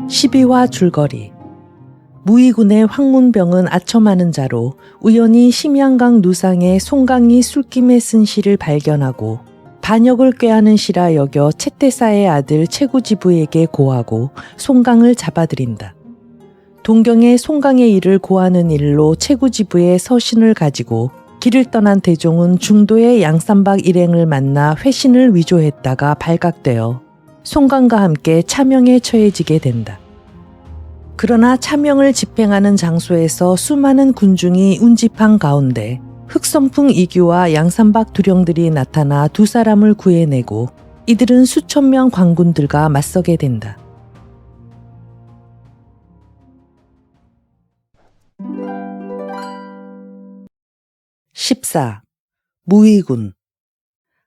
12화 줄거리. 무의군의 황문병은 아첨하는 자로 우연히 심양강 누상에 송강이 술김에 쓴 시를 발견하고 반역을 꾀하는 시라 여겨 채태사의 아들 채구지부에게 고하고 송강을 잡아들인다. 동경에 송강의 일을 고하는 일로 채구지부의 서신을 가지고 길을 떠난 대종은 중도의 양산박 일행을 만나 회신을 위조했다가 발각되어 송강과 함께 차명에 처해지게 된다. 그러나 차명을 집행하는 장소에서 수많은 군중이 운집한 가운데 흑선풍 이규와 양산박 두령들이 나타나 두 사람을 구해내고 이들은 수천 명 관군들과 맞서게 된다. (14) 무의군.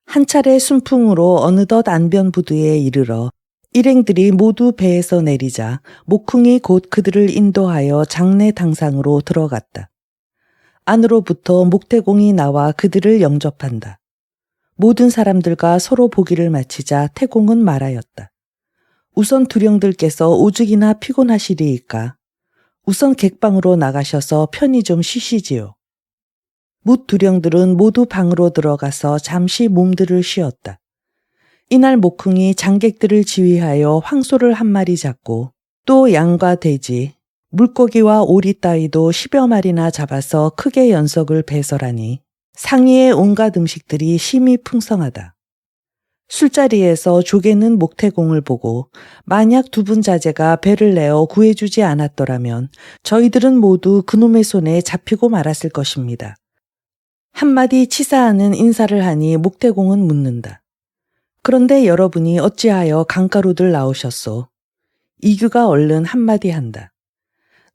한 차례 순풍으로 어느덧 안변부두에 이르러 일행들이 모두 배에서 내리자 목흥이 곧 그들을 인도하여 장내 당상으로 들어갔다. 안으로부터 목태공이 나와 그들을 영접한다. 모든 사람들과 서로 보기를 마치자 태공은 말하였다. 우선 두령들께서 오죽이나 피곤하시리이까. 우선 객방으로 나가셔서 편히 좀 쉬시지요. 뭇 두령들은 모두 방으로 들어가서 잠시 몸들을 쉬었다. 이날 목흥이 장객들을 지휘하여 황소를 한 마리 잡고 또 양과 돼지, 물고기와 오리 따위도 10여 마리나 잡아서 크게 연석을 배설하니 상위의 온갖 음식들이 심히 풍성하다. 술자리에서 조개는 목태공을 보고 만약 두 분 자제가 배를 내어 구해주지 않았더라면 저희들은 모두 그놈의 손에 잡히고 말았을 것입니다. 한마디 치사하는 인사를 하니 목태공은 묻는다. 그런데 여러분이 어찌하여 강가로들 나오셨소? 이규가 얼른 한마디 한다.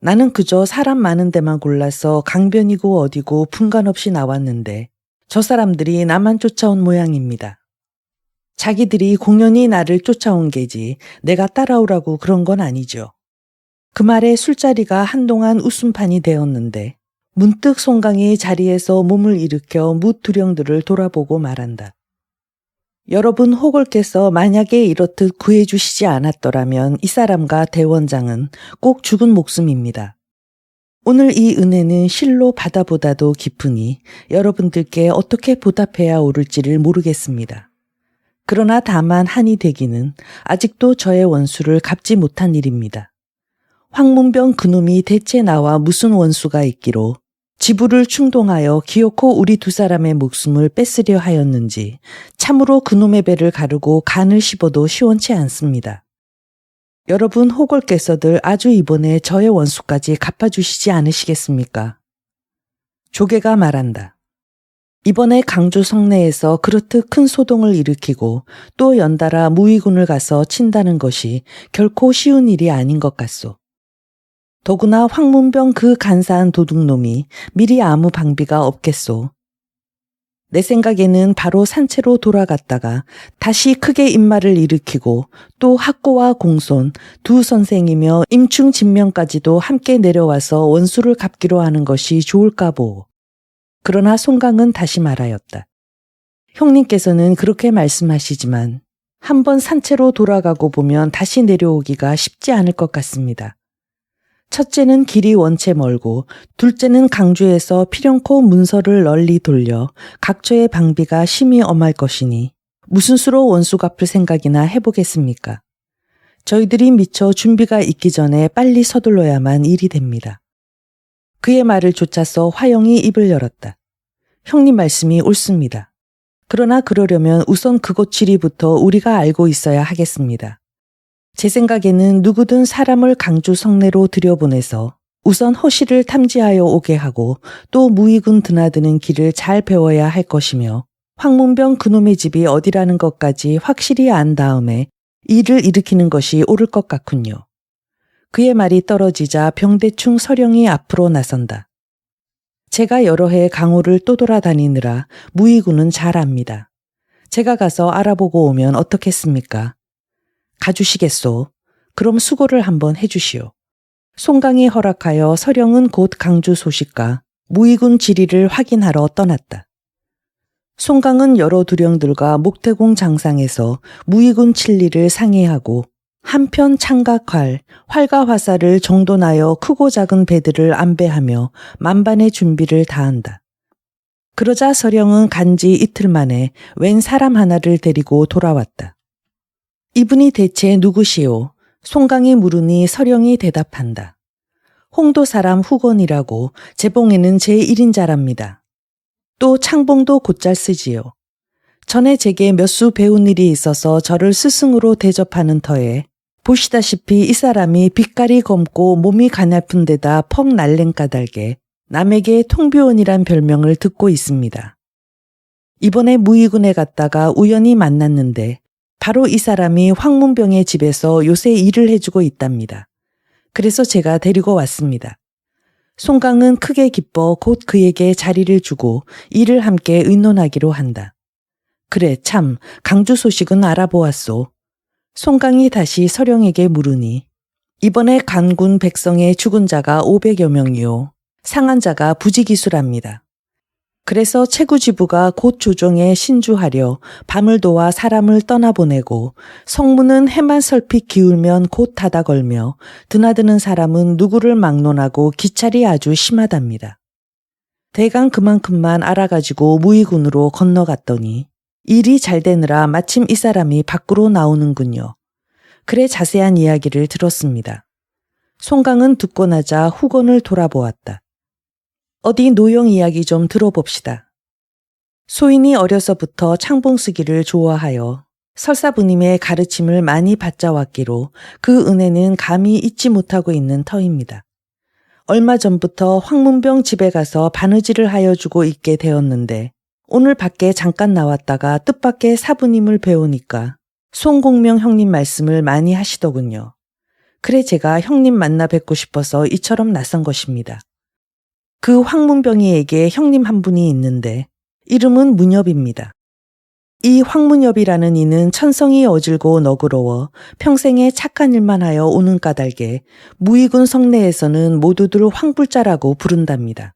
나는 그저 사람 많은 데만 골라서 강변이고 어디고 분간없이 나왔는데 저 사람들이 나만 쫓아온 모양입니다. 자기들이 공연히 나를 쫓아온 게지 내가 따라오라고 그런 건 아니죠. 그 말에 술자리가 한동안 웃음판이 되었는데 문득 송강이 자리에서 몸을 일으켜 뭇 두령들을 돌아보고 말한다. 여러분 호골께서 만약에 이렇듯 구해주시지 않았더라면 이 사람과 대원장은 꼭 죽은 목숨입니다. 오늘 이 은혜는 실로 바다보다도 깊으니 여러분들께 어떻게 보답해야 옳을지를 모르겠습니다. 그러나 다만 한이 되기는 아직도 저의 원수를 갚지 못한 일입니다. 황문병 그놈이 대체 나와 무슨 원수가 있기로 지부를 충동하여 기어코 우리 두 사람의 목숨을 뺏으려 하였는지 참으로 그놈의 배를 가르고 간을 씹어도 시원치 않습니다. 여러분 호골께서들 아주 이번에 저의 원수까지 갚아주시지 않으시겠습니까? 조개가 말한다. 이번에 강주 성내에서 그렇듯 큰 소동을 일으키고 또 연달아 무의군을 가서 친다는 것이 결코 쉬운 일이 아닌 것 같소. 더구나 황문병 그 간사한 도둑놈이 미리 아무 방비가 없겠소. 내 생각에는 바로 산채로 돌아갔다가 다시 크게 인마를 일으키고 또 학고와 공손 두 선생이며 임충 진명까지도 함께 내려와서 원수를 갚기로 하는 것이 좋을까 보오. 그러나 송강은 다시 말하였다. 형님께서는 그렇게 말씀하시지만 한번 산채로 돌아가고 보면 다시 내려오기가 쉽지 않을 것 같습니다. 첫째는 길이 원체 멀고 둘째는 강주에서 필연코 문서를 널리 돌려 각처의 방비가 심히 엄할 것이니 무슨 수로 원수 갚을 생각이나 해보겠습니까? 저희들이 미처 준비가 있기 전에 빨리 서둘러야만 일이 됩니다. 그의 말을 좇아서 화영이 입을 열었다. 형님 말씀이 옳습니다. 그러나 그러려면 우선 그곳 지리부터 우리가 알고 있어야 하겠습니다. 제 생각에는 누구든 사람을 강주 성내로 들여보내서 우선 허실을 탐지하여 오게 하고 또 무의군 드나드는 길을 잘 배워야 할 것이며 황문병 그놈의 집이 어디라는 것까지 확실히 안 다음에 일을 일으키는 것이 옳을 것 같군요. 그의 말이 떨어지자 병대충 서령이 앞으로 나선다. 제가 여러 해 강호를 떠돌아다니느라 무의군은 잘 압니다. 제가 가서 알아보고 오면 어떻겠습니까? 가주시겠소. 그럼 수고를 한번 해주시오. 송강이 허락하여 서령은 곧 강주 소식과 무의군 지리를 확인하러 떠났다. 송강은 여러 두령들과 목태공 장상에서 무의군 칠리를 상의하고 한편 창각활, 활과 화살을 정돈하여 크고 작은 배들을 안배하며 만반의 준비를 다한다. 그러자 서령은 간지 이틀 만에 웬 사람 하나를 데리고 돌아왔다. 이분이 대체 누구시오? 송강이 물으니 서령이 대답한다. 홍도 사람 후건이라고 재봉에는 제1인자랍니다. 또 창봉도 곧잘 쓰지요. 전에 제게 몇 수 배운 일이 있어서 저를 스승으로 대접하는 터에 보시다시피 이 사람이 빛깔이 검고 몸이 가냘픈 데다 퍽 날랭 까닭에 남에게 통비원이란 별명을 듣고 있습니다. 이번에 무의군에 갔다가 우연히 만났는데 바로 이 사람이 황문병의 집에서 요새 일을 해주고 있답니다. 그래서 제가 데리고 왔습니다. 송강은 크게 기뻐 곧 그에게 자리를 주고 일을 함께 의논하기로 한다. 그래 참 강주 소식은 알아보았소. 송강이 다시 서령에게 물으니 이번에 간군 백성의 죽은 자가 500여 명이요. 상한 자가 부지기수랍니다. 그래서 채구지부가 곧 조정에 신주하려 밤을 도와 사람을 떠나보내고 성문은 해만 설핏 기울면 곧 닫아 걸며 드나드는 사람은 누구를 막론하고 기찰이 아주 심하답니다. 대강 그만큼만 알아가지고 무의군으로 건너갔더니 일이 잘 되느라 마침 이 사람이 밖으로 나오는군요. 그래 자세한 이야기를 들었습니다. 송강은 듣고 나자 후건을 돌아보았다. 어디 노용 이야기 좀 들어봅시다. 소인이 어려서부터 창봉 쓰기를 좋아하여 설사부님의 가르침을 많이 받자왔기로 그 은혜는 감히 잊지 못하고 있는 터입니다. 얼마 전부터 황문병 집에 가서 바느질을 하여 주고 있게 되었는데 오늘 밖에 잠깐 나왔다가 뜻밖의 사부님을 배우니까 송공명 형님 말씀을 많이 하시더군요. 그래 제가 형님 만나 뵙고 싶어서 이처럼 나선 것입니다. 그 황문병이에게 형님 한 분이 있는데 이름은 문엽입니다. 이 황문엽이라는 이는 천성이 어질고 너그러워 평생에 착한 일만 하여 오는 까닭에 무의군 성내에서는 모두들 황불자라고 부른답니다.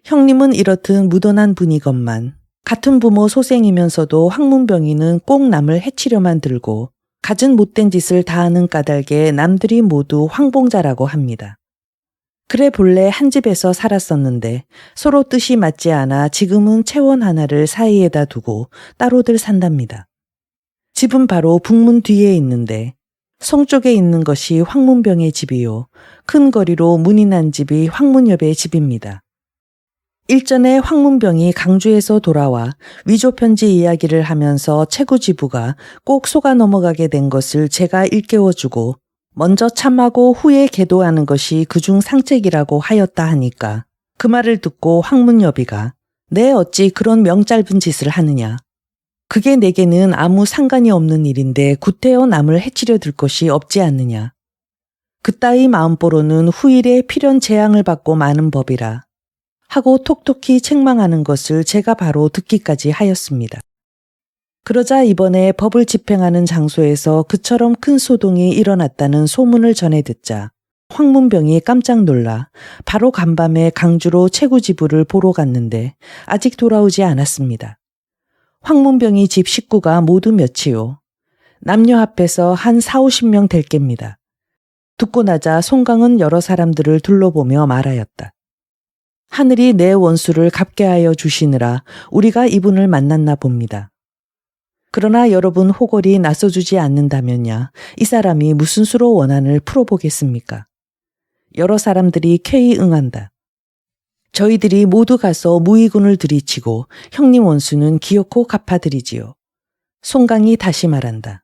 형님은 이렇듯 무던한 분이건만 같은 부모 소생이면서도 황문병이는 꼭 남을 해치려만 들고 갖은 못된 짓을 다하는 까닭에 남들이 모두 황봉자라고 합니다. 그래 본래 한 집에서 살았었는데 서로 뜻이 맞지 않아 지금은 채원 하나를 사이에다 두고 따로들 산답니다. 집은 바로 북문 뒤에 있는데 성 쪽에 있는 것이 황문병의 집이요. 큰 거리로 문이 난 집이 황문엽의 집입니다. 일전에 황문병이 강주에서 돌아와 위조편지 이야기를 하면서 채구지부가 꼭 속아 넘어가게 된 것을 제가 일깨워주고 먼저 참하고 후에 계도하는 것이 그중 상책이라고 하였다 하니까 그 말을 듣고 황문여비가 내 어찌 그런 명짧은 짓을 하느냐. 그게 내게는 아무 상관이 없는 일인데 구태여 남을 해치려 들 것이 없지 않느냐. 그따위 마음보로는 후일에 필연 재앙을 받고 마는 법이라 하고 톡톡히 책망하는 것을 제가 바로 듣기까지 하였습니다. 그러자 이번에 법을 집행하는 장소에서 그처럼 큰 소동이 일어났다는 소문을 전해 듣자 황문병이 깜짝 놀라 바로 간밤에 강주로 채구지부를 보러 갔는데 아직 돌아오지 않았습니다. 황문병이 집 식구가 모두 몇이요. 남녀 합해서 한 40~50명 될 깹니다. 듣고 나자 송강은 여러 사람들을 둘러보며 말하였다. 하늘이 내 원수를 갚게 하여 주시느라 우리가 이분을 만났나 봅니다. 그러나 여러분 호걸이 나서주지 않는다면야 이 사람이 무슨 수로 원한을 풀어보겠습니까? 여러 사람들이 쾌히 응한다. 저희들이 모두 가서 무의군을 들이치고 형님 원수는 기어코 갚아드리지요. 송강이 다시 말한다.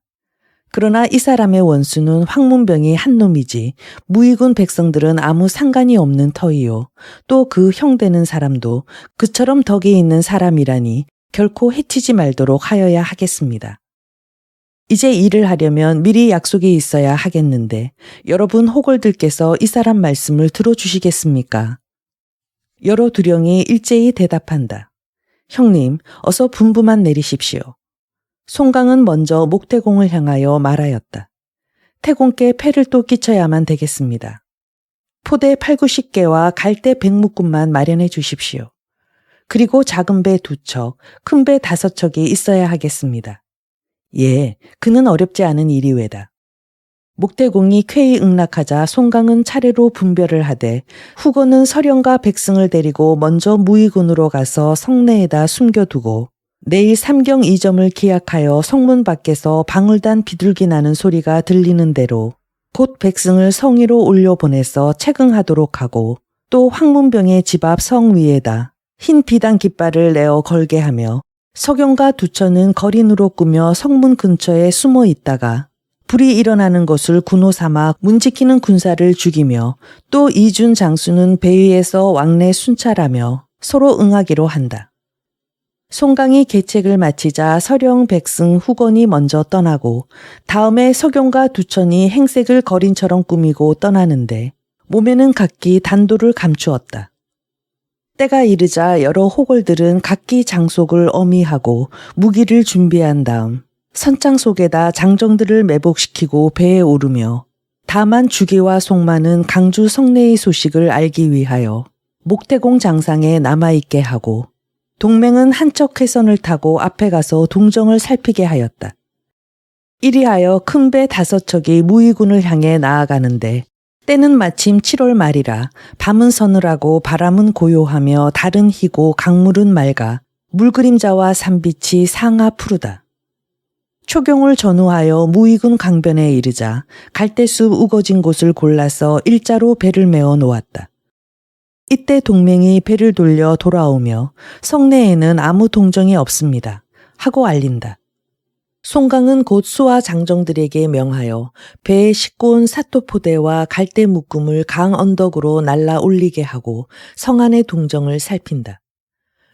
그러나 이 사람의 원수는 황문병이 한 놈이지 무의군 백성들은 아무 상관이 없는 터이요. 또 그 형되는 사람도 그처럼 덕이 있는 사람이라니 결코 해치지 말도록 하여야 하겠습니다. 이제 일을 하려면 미리 약속이 있어야 하겠는데 여러분 호걸들께서 이 사람 말씀을 들어주시겠습니까? 여러 두령이 일제히 대답한다. 형님, 어서 분부만 내리십시오. 송강은 먼저 목태공을 향하여 말하였다. 태공께 패를 또 끼쳐야만 되겠습니다. 포대 8~90개와 갈대 100묶음만 마련해 주십시오. 그리고 작은 배 2척, 큰 배 5척이 있어야 하겠습니다. 예, 그는 어렵지 않은 일이 외다. 목대공이 쾌히 응낙하자 송강은 차례로 분별을 하되 후고는 서령과 백승을 데리고 먼저 무의군으로 가서 성내에다 숨겨두고 내일 삼경 2점을 기약하여 성문 밖에서 방울단 비둘기 나는 소리가 들리는 대로 곧 백승을 성위로 올려보내서 채긍하도록 하고 또 황문병의 집 앞 성 위에다 흰 비단 깃발을 내어 걸게 하며 서경과 두처는 거린으로 꾸며 성문 근처에 숨어 있다가 불이 일어나는 것을 군호 삼아 문 지키는 군사를 죽이며 또 이준 장수는 배 위에서 왕래 순찰하며 서로 응하기로 한다. 송강이 계책을 마치자 서령, 백승, 후건이 먼저 떠나고 다음에 서경과 두천이 행색을 거린처럼 꾸미고 떠나는데 몸에는 각기 단도를 감추었다. 때가 이르자 여러 호걸들은 각기 장속을 어미하고 무기를 준비한 다음 선장 속에다 장정들을 매복시키고 배에 오르며 다만 주기와 송만은 강주 성내의 소식을 알기 위하여 목태공 장상에 남아있게 하고 동맹은 한척 회선을 타고 앞에 가서 동정을 살피게 하였다. 이리하여 큰 배 5척이 무의군을 향해 나아가는데 때는 마침 7월 말이라 밤은 서늘하고 바람은 고요하며 달은 희고 강물은 맑아 물그림자와 산빛이 상하 푸르다. 초경을 전후하여 무의군 강변에 이르자 갈대숲 우거진 곳을 골라서 일자로 배를 메어 놓았다. 이때 동맹이 배를 돌려 돌아오며 성내에는 아무 동정이 없습니다. 하고 알린다. 송강은 곧 수하 장정들에게 명하여 배에 싣고 온 사토포대와 갈대 묶음을 강 언덕으로 날라 올리게 하고 성 안의 동정을 살핀다.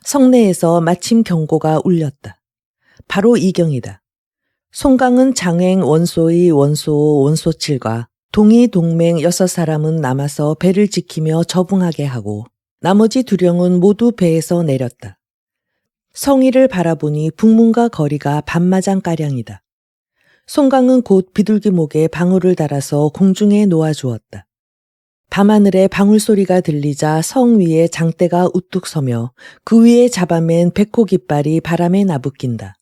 성내에서 마침 경고가 울렸다. 바로 이경이다. 송강은 장행 원소의 원소 원소칠과 동이 동맹 6사람은 남아서 배를 지키며 접응하게 하고 나머지 2령은 모두 배에서 내렸다. 성위를 바라보니 북문과 거리가 반마장가량이다. 송강은 곧 비둘기 목에 방울을 달아서 공중에 놓아주었다. 밤하늘에 방울 소리가 들리자 성 위에 장대가 우뚝 서며 그 위에 잡아맨 백호 깃발이 바람에 나부낀다.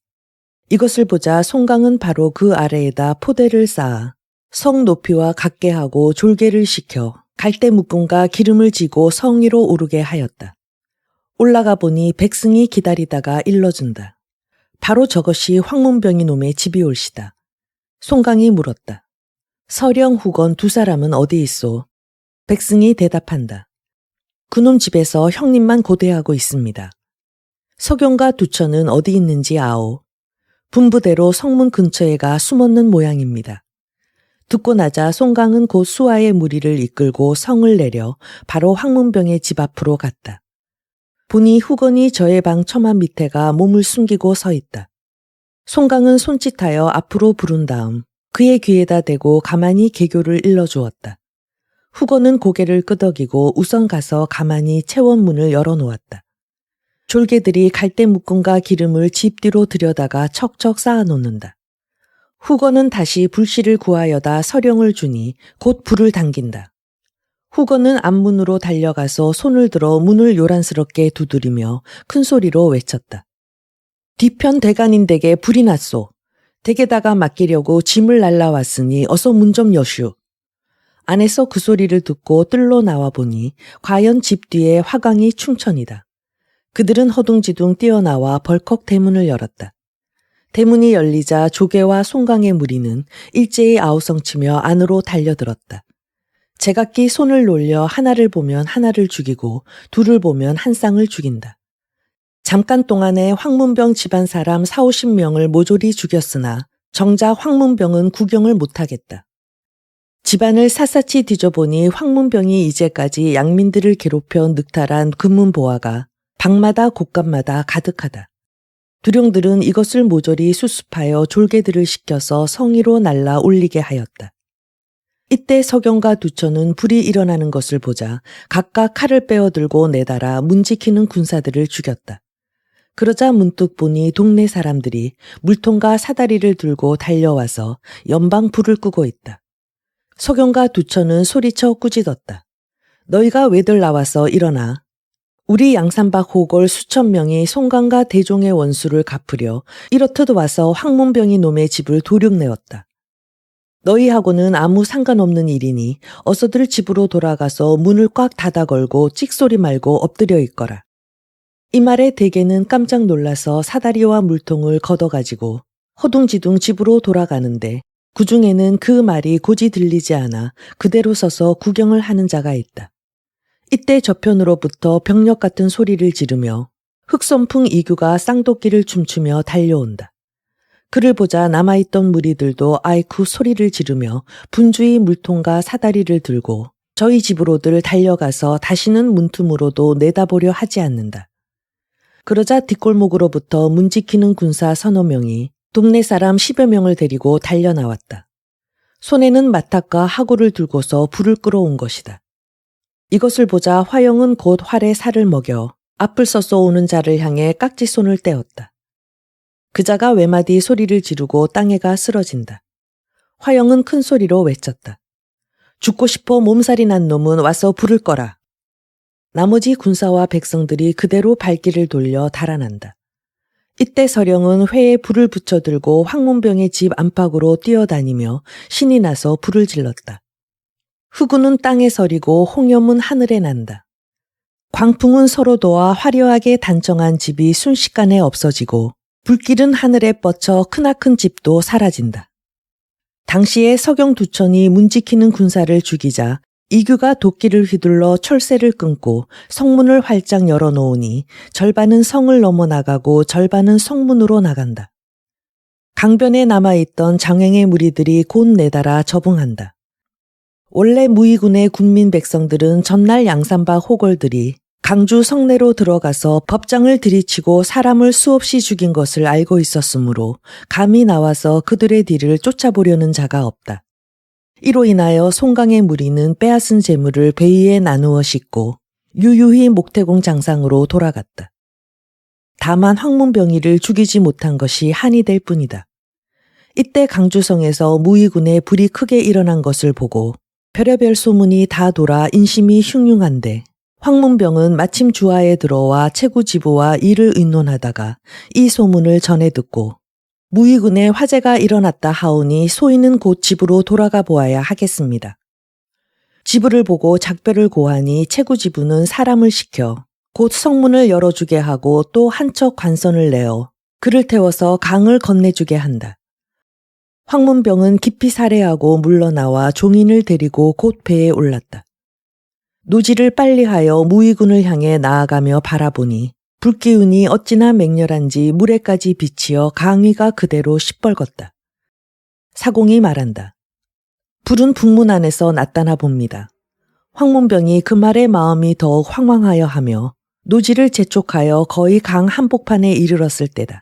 이것을 보자 송강은 바로 그 아래에다 포대를 쌓아 성 높이와 같게 하고 졸개를 시켜 갈대 묶음과 기름을 지고 성 위로 오르게 하였다. 올라가 보니 백승이 기다리다가 일러준다. 바로 저것이 황문병이 놈의 집이 올시다. 송강이 물었다. 서령, 후건 2사람은 어디 있소? 백승이 대답한다. 그놈 집에서 형님만 고대하고 있습니다. 서경과 두처는 어디 있는지 아오. 분부대로 성문 근처에 가 숨었는 모양입니다. 듣고 나자 송강은 곧 수하의 무리를 이끌고 성을 내려 바로 황문병의 집 앞으로 갔다. 보니 후건이 저의 방 처마 밑에가 몸을 숨기고 서 있다. 송강은 손짓하여 앞으로 부른 다음 그의 귀에다 대고 가만히 개교를 일러주었다. 후건은 고개를 끄덕이고 우선 가서 가만히 채원문을 열어놓았다. 졸개들이 갈대 묶음과 기름을 집 뒤로 들여다가 척척 쌓아놓는다. 후건은 다시 불씨를 구하여다 서령을 주니 곧 불을 당긴다. 후건은 앞문으로 달려가서 손을 들어 문을 요란스럽게 두드리며 큰 소리로 외쳤다. 뒤편 대간인 댁에 불이 났소. 댁에다가 맡기려고 짐을 날라왔으니 어서 문 좀 여슈. 안에서 그 소리를 듣고 뜰로 나와보니 과연 집 뒤에 화광이 충천이다. 그들은 허둥지둥 뛰어나와 벌컥 대문을 열었다. 대문이 열리자 조개와 송강의 무리는 일제히 아우성치며 안으로 달려들었다. 제각기 손을 놀려 하나를 보면 하나를 죽이고 둘을 보면 한 쌍을 죽인다. 잠깐 동안에 황문병 집안 사람 40~50명을 모조리 죽였으나 정작 황문병은 구경을 못하겠다. 집안을 샅샅이 뒤져보니 황문병이 이제까지 양민들을 괴롭혀 늑탈한 금문보화가 방마다 곳간마다 가득하다. 두령들은 이것을 모조리 수습하여 졸개들을 시켜서 성위로 날라 올리게 하였다. 이때 서경과 두처는 불이 일어나는 것을 보자 각각 칼을 빼어들고 내달아 문 지키는 군사들을 죽였다. 그러자 문득 보니 동네 사람들이 물통과 사다리를 들고 달려와서 연방 불을 끄고 있다. 서경과 두처는 소리쳐 꾸짖었다. 너희가 왜들 나와서 일어나. 우리 양산박 호골 수천 명이 송강과 대종의 원수를 갚으려 이렇듯 와서 황문병이 놈의 집을 도륙내었다. 너희하고는 아무 상관없는 일이니 어서들 집으로 돌아가서 문을 꽉 닫아 걸고 찍소리 말고 엎드려 있거라. 이 말에 대개는 깜짝 놀라서 사다리와 물통을 걷어가지고 허둥지둥 집으로 돌아가는데 그중에는 그 말이 고지 들리지 않아 그대로 서서 구경을 하는 자가 있다. 이때 저편으로부터 병력 같은 소리를 지르며 흑선풍 이규가 쌍도끼를 춤추며 달려온다. 그를 보자 남아있던 무리들도 아이쿠 소리를 지르며 분주히 물통과 사다리를 들고 저희 집으로들 달려가서 다시는 문틈으로도 내다보려 하지 않는다. 그러자 뒷골목으로부터 문 지키는 군사 서너 명이 동네 사람 10여 명을 데리고 달려나왔다. 손에는 마탁과 하구를 들고서 불을 끌어온 것이다. 이것을 보자 화영은 곧 활에 살을 먹여 앞을 서서 오는 자를 향해 깍지손을 떼었다. 그자가 외마디 소리를 지르고 땅에가 쓰러진다. 화영은 큰 소리로 외쳤다. 죽고 싶어 몸살이 난 놈은 와서 불을 꺼라. 나머지 군사와 백성들이 그대로 발길을 돌려 달아난다. 이때 서령은 회에 불을 붙여들고 황문병의 집 안팎으로 뛰어다니며 신이 나서 불을 질렀다. 흑우는 땅에 서리고 홍염은 하늘에 난다. 광풍은 서로 도와 화려하게 단정한 집이 순식간에 없어지고 불길은 하늘에 뻗쳐 크나큰 집도 사라진다. 당시에 서경두천이 문 지키는 군사를 죽이자 이규가 도끼를 휘둘러 철새를 끊고 성문을 활짝 열어놓으니 절반은 성을 넘어 나가고 절반은 성문으로 나간다. 강변에 남아있던 장행의 무리들이 곧 내달아 접응한다. 원래 무의군의 군민 백성들은 전날 양산박 호걸들이 강주 성내로 들어가서 법장을 들이치고 사람을 수없이 죽인 것을 알고 있었으므로 감히 나와서 그들의 뒤를 쫓아보려는 자가 없다. 이로 인하여 송강의 무리는 빼앗은 재물을 배 위에 나누어 싣고 유유히 목태공 장상으로 돌아갔다. 다만 황문병이를 죽이지 못한 것이 한이 될 뿐이다. 이때 강주성에서 무의군에 불이 크게 일어난 것을 보고 별의별 소문이 다 돌아 인심이 흉흉한데 황문병은 마침 주하에 들어와 채구지부와 일을 의논하다가 이 소문을 전해 듣고 무의군에 화재가 일어났다 하오니 소인은 곧 집으로 돌아가 보아야 하겠습니다. 지부를 보고 작별을 고하니 채구지부는 사람을 시켜 곧 성문을 열어주게 하고 또 한 척 관선을 내어 그를 태워서 강을 건네주게 한다. 황문병은 깊이 살해하고 물러나와 종인을 데리고 곧 배에 올랐다. 노지를 빨리하여 무의군을 향해 나아가며 바라보니 불기운이 어찌나 맹렬한지 물에까지 비치어 강위가 그대로 시뻘겋다. 사공이 말한다. 불은 북문 안에서 나타나 봅니다. 황문병이 그 말에 마음이 더욱 황황하여 하며 노지를 재촉하여 거의 강 한복판에 이르렀을 때다.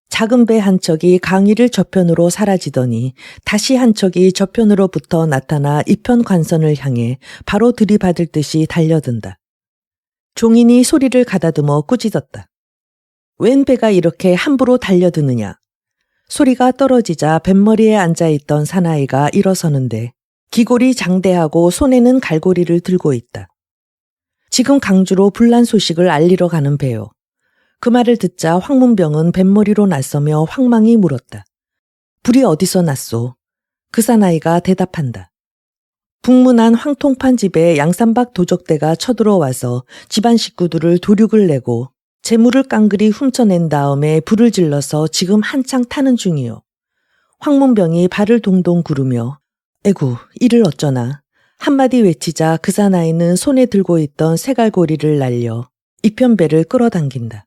작은 배 한 척이 강위를 저편으로 사라지더니 다시 한 척이 저편으로부터 나타나 이편 관선을 향해 바로 들이받을 듯이 달려든다. 종인이 소리를 가다듬어 꾸짖었다. 웬 배가 이렇게 함부로 달려드느냐. 소리가 떨어지자 뱃머리에 앉아있던 사나이가 일어서는데 기골이 장대하고 손에는 갈고리를 들고 있다. 지금 강주로 불난 소식을 알리러 가는 배요. 그 말을 듣자 황문병은 뱃머리로 나서며 황망히 물었다. 불이 어디서 났소? 그 사나이가 대답한다. 북문안 황통판 집에 양산박 도적대가 쳐들어와서 집안 식구들을 도륙을 내고 재물을 깡그리 훔쳐낸 다음에 불을 질러서 지금 한창 타는 중이요. 황문병이 발을 동동 구르며 에구 이를 어쩌나 한마디 외치자 그 사나이는 손에 들고 있던 새갈고리를 날려 이편배를 끌어당긴다.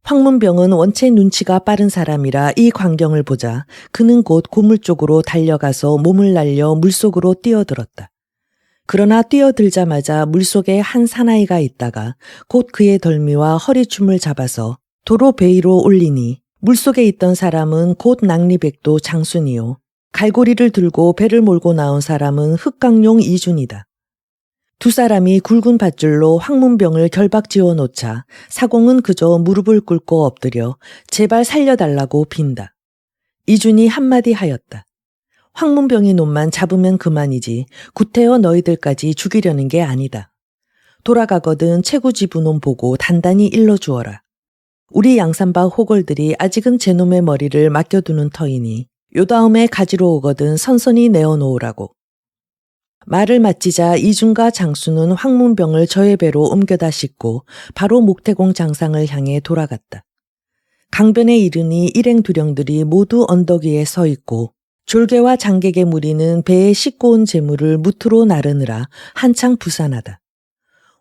황문병은 원체 눈치가 빠른 사람이라 이 광경을 보자 그는 곧 고물 쪽으로 달려가서 몸을 날려 물속으로 뛰어들었다. 그러나 뛰어들자마자 물속에 한 사나이가 있다가 곧 그의 덜미와 허리춤을 잡아서 도로 배 위로 올리니 물속에 있던 사람은 곧 낭리백도 장순이요. 갈고리를 들고 배를 몰고 나온 사람은 흑강용 이준이다. 두 사람이 굵은 밧줄로 황문병을 결박 지어 놓자 사공은 그저 무릎을 꿇고 엎드려 제발 살려달라고 빈다. 이준이 한마디 하였다. 황문병이 놈만 잡으면 그만이지 구태여 너희들까지 죽이려는 게 아니다. 돌아가거든 채구지부놈 보고 단단히 일러주어라. 우리 양산박 호걸들이 아직은 제놈의 머리를 맡겨두는 터이니 요 다음에 가지러 오거든 선선히 내어놓으라고. 말을 마치자 이준과 장수는 황문병을 저의 배로 옮겨다 싣고 바로 목태공 장상을 향해 돌아갔다. 강변에 이르니 일행두령들이 모두 언덕 위에 서 있고 졸개와 장객의 무리는 배에 싣고 온 재물을 무트로 나르느라 한창 부산하다.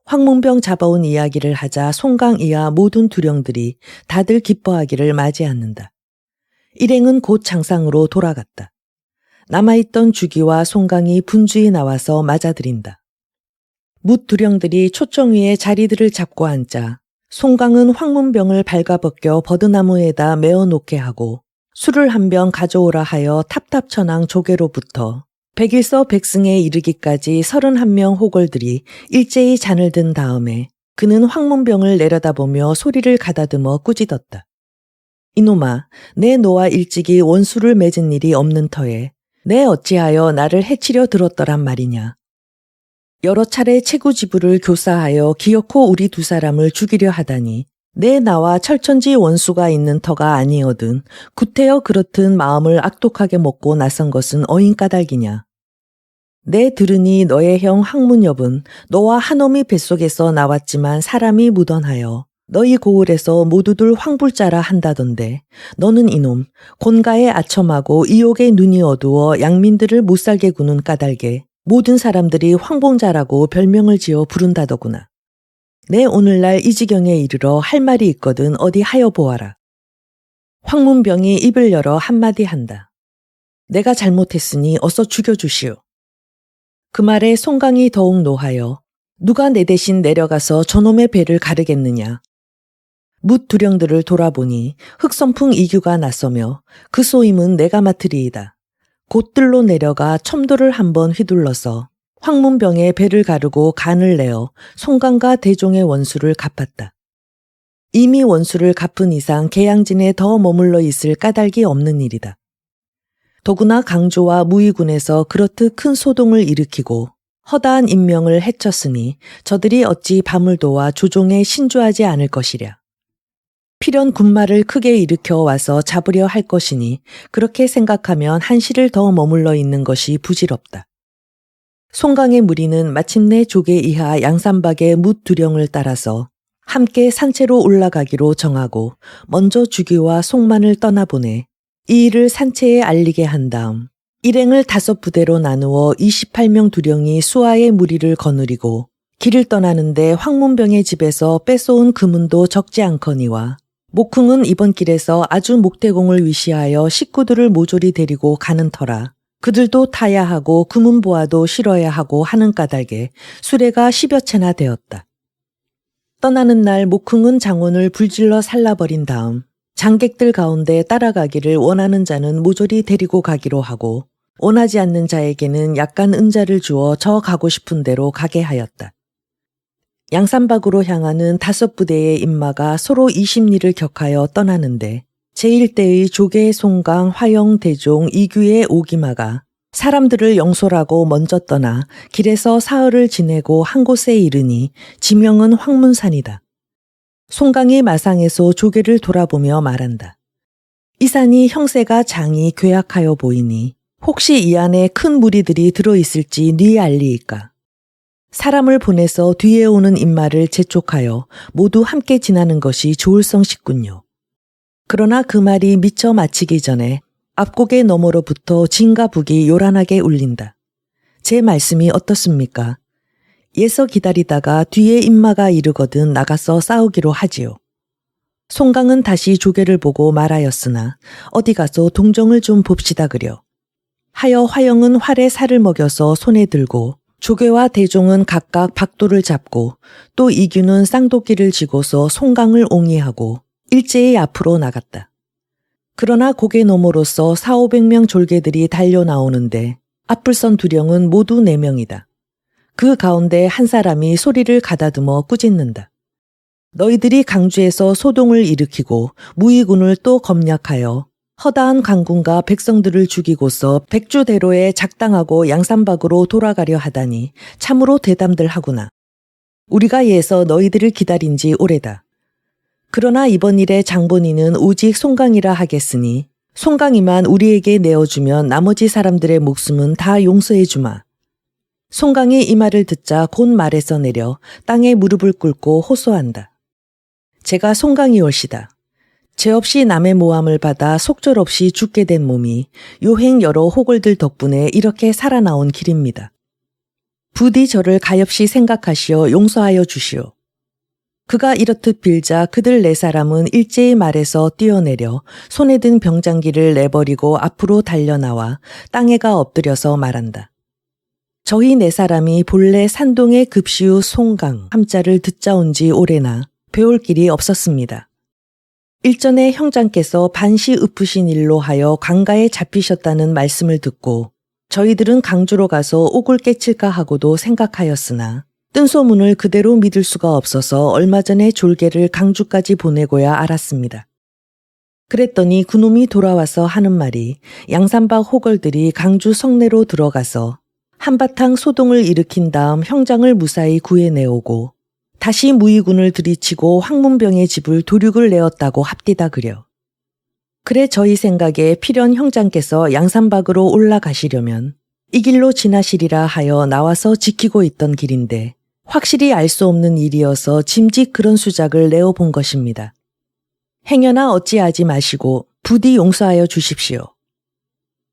황문병 잡아온 이야기를 하자 송강 이하 모든 두령들이 다들 기뻐하기를 맞이 않는다. 일행은 곧 장상으로 돌아갔다. 남아있던 주기와 송강이 분주히 나와서 맞아들인다. 뭇 두령들이 초청 위에 자리들을 잡고 앉자 송강은 황문병을 발가벗겨 버드나무에다 메어놓게 하고 술을 한 병 가져오라 하여 탑탑천왕 조개로부터 백일서 백승에 이르기까지 31명 호걸들이 일제히 잔을 든 다음에 그는 황문병을 내려다보며 소리를 가다듬어 꾸짖었다. 이놈아, 내 너와 일찍이 원수를 맺은 일이 없는 터에 내 어찌하여 나를 해치려 들었더란 말이냐. 여러 차례 채구지부를 교사하여 기어코 우리 두 사람을 죽이려 하다니 내 나와 철천지 원수가 있는 터가 아니거든 구태여 그렇든 마음을 악독하게 먹고 나선 것은 어인 까닭이냐. 내 들으니 너의 형 항문엽은 너와 한어미 뱃속에서 나왔지만 사람이 무던하여 너희 고을에서 모두들 황불자라 한다던데 너는 이놈 곤가에 아첨하고 이옥의 눈이 어두워 양민들을 못살게 구는 까닭에 모든 사람들이 황봉자라고 별명을 지어 부른다더구나. 내 오늘날 이 지경에 이르러 할 말이 있거든 어디 하여 보아라. 황문병이 입을 열어 한마디 한다. 내가 잘못했으니 어서 죽여주시오. 그 말에 송강이 더욱 노하여 누가 내 대신 내려가서 저놈의 배를 가르겠느냐. 뭇 두령들을 돌아보니 흑선풍 이규가 나서며 그 소임은 내가 맡으리이다. 곧들로 내려가 첨도를 한번 휘둘러서 황문병의 배를 가르고 간을 내어 송강과 대종의 원수를 갚았다. 이미 원수를 갚은 이상 계양진에 더 머물러 있을 까닭이 없는 일이다. 더구나 강조와 무의군에서 그렇듯 큰 소동을 일으키고 허다한 인명을 해쳤으니 저들이 어찌 밤을 도와 조종에 신주하지 않을 것이랴. 필연 군마를 크게 일으켜 와서 잡으려 할 것이니 그렇게 생각하면 한시를 더 머물러 있는 것이 부질없다. 송강의 무리는 마침내 조계 이하 양산박의 뭇 두령을 따라서 함께 산채로 올라가기로 정하고 먼저 주기와 송만을 떠나보내 이 일을 산채에 알리게 한 다음 일행을 5부대로 나누어 28명 두령이 수하의 무리를 거느리고 길을 떠나는데 황문병의 집에서 뺏어온 금은도 적지 않거니와 목흥은 이번 길에서 아주 목태공을 위시하여 식구들을 모조리 데리고 가는 터라 그들도 타야 하고 금은보아도 실어야 하고 하는 까닭에 수레가 10여 채나 되었다. 떠나는 날 목흥은 장원을 불질러 살라버린 다음 장객들 가운데 따라가기를 원하는 자는 모조리 데리고 가기로 하고 원하지 않는 자에게는 약간 은자를 주어 저 가고 싶은 대로 가게 하였다. 양산박으로 향하는 5부대의 인마가 서로 20리를 격하여 떠나는데 제1대의 조계, 송강, 화영, 대종, 이규의 오기마가 사람들을 영솔하고 먼저 떠나 길에서 사흘을 지내고 한 곳에 이르니 지명은 황문산이다. 송강이 마상에서 조계를 돌아보며 말한다. 이 산이 형세가 장이 괴악하여 보이니 혹시 이 안에 큰 무리들이 들어있을지 네 알리이까. 사람을 보내서 뒤에 오는 인마를 재촉하여 모두 함께 지나는 것이 좋을성 싶군요. 그러나 그 말이 미처 마치기 전에 앞곡의 너머로부터 진과 북이 요란하게 울린다. 제 말씀이 어떻습니까? 예서 기다리다가 뒤에 인마가 이르거든 나가서 싸우기로 하지요. 송강은 다시 조계를 보고 말하였으나 어디 가서 동정을 좀 봅시다 그려. 하여 화영은 활에 살을 먹여서 손에 들고 조계와 대종은 각각 박도를 잡고 또 이규는 쌍도끼를 쥐고서 송강을 옹이하고 일제히 앞으로 나갔다. 그러나 고개 너머로서 4,500명 졸개들이 달려나오는데 앞불선 두령은 모두 4명이다. 그 가운데 한 사람이 소리를 가다듬어 꾸짖는다. 너희들이 강주에서 소동을 일으키고 무의군을 또 검략하여 허다한 강군과 백성들을 죽이고서 백주대로에 작당하고 양산박으로 돌아가려 하다니 참으로 대담들 하구나. 우리가 예서 너희들을 기다린 지 오래다. 그러나 이번 일에 장본인은 오직 송강이라 하겠으니 송강이만 우리에게 내어주면 나머지 사람들의 목숨은 다 용서해 주마. 송강이 이 말을 듣자 곧 말에서 내려 땅에 무릎을 꿇고 호소한다. 제가 송강이 올시다. 죄 없이 남의 모함을 받아 속절없이 죽게 된 몸이 요행 여러 호걸들 덕분에 이렇게 살아나온 길입니다. 부디 저를 가엾이 생각하시어 용서하여 주시오. 그가 이렇듯 빌자 그들 네 사람은 일제히 말에서 뛰어내려 손에 든 병장기를 내버리고 앞으로 달려나와 땅에가 엎드려서 말한다. 저희 네 사람이 본래 산동의 급시우 송강 함자를 듣자 온 지 오래나 배울 길이 없었습니다. 일전에 형장께서 반시 읊으신 일로 하여 강가에 잡히셨다는 말씀을 듣고 저희들은 강주로 가서 옥을 깨칠까 하고도 생각하였으나 뜬 소문을 그대로 믿을 수가 없어서 얼마 전에 졸개를 강주까지 보내고야 알았습니다. 그랬더니 그놈이 돌아와서 하는 말이 양산박 호걸들이 강주 성내로 들어가서 한바탕 소동을 일으킨 다음 형장을 무사히 구해내오고 다시 무의군을 들이치고 황문병의 집을 도륙을 내었다고 합디다 그려. 그래 저희 생각에 필연 형장께서 양산박으로 올라가시려면 이 길로 지나시리라 하여 나와서 지키고 있던 길인데 확실히 알 수 없는 일이어서 짐짓 그런 수작을 내어본 것입니다. 행여나 어찌하지 마시고 부디 용서하여 주십시오.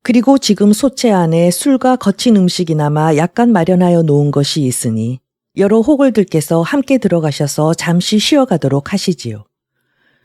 그리고 지금 소채 안에 술과 거친 음식이나마 약간 마련하여 놓은 것이 있으니 여러 호걸들께서 함께 들어가셔서 잠시 쉬어가도록 하시지요.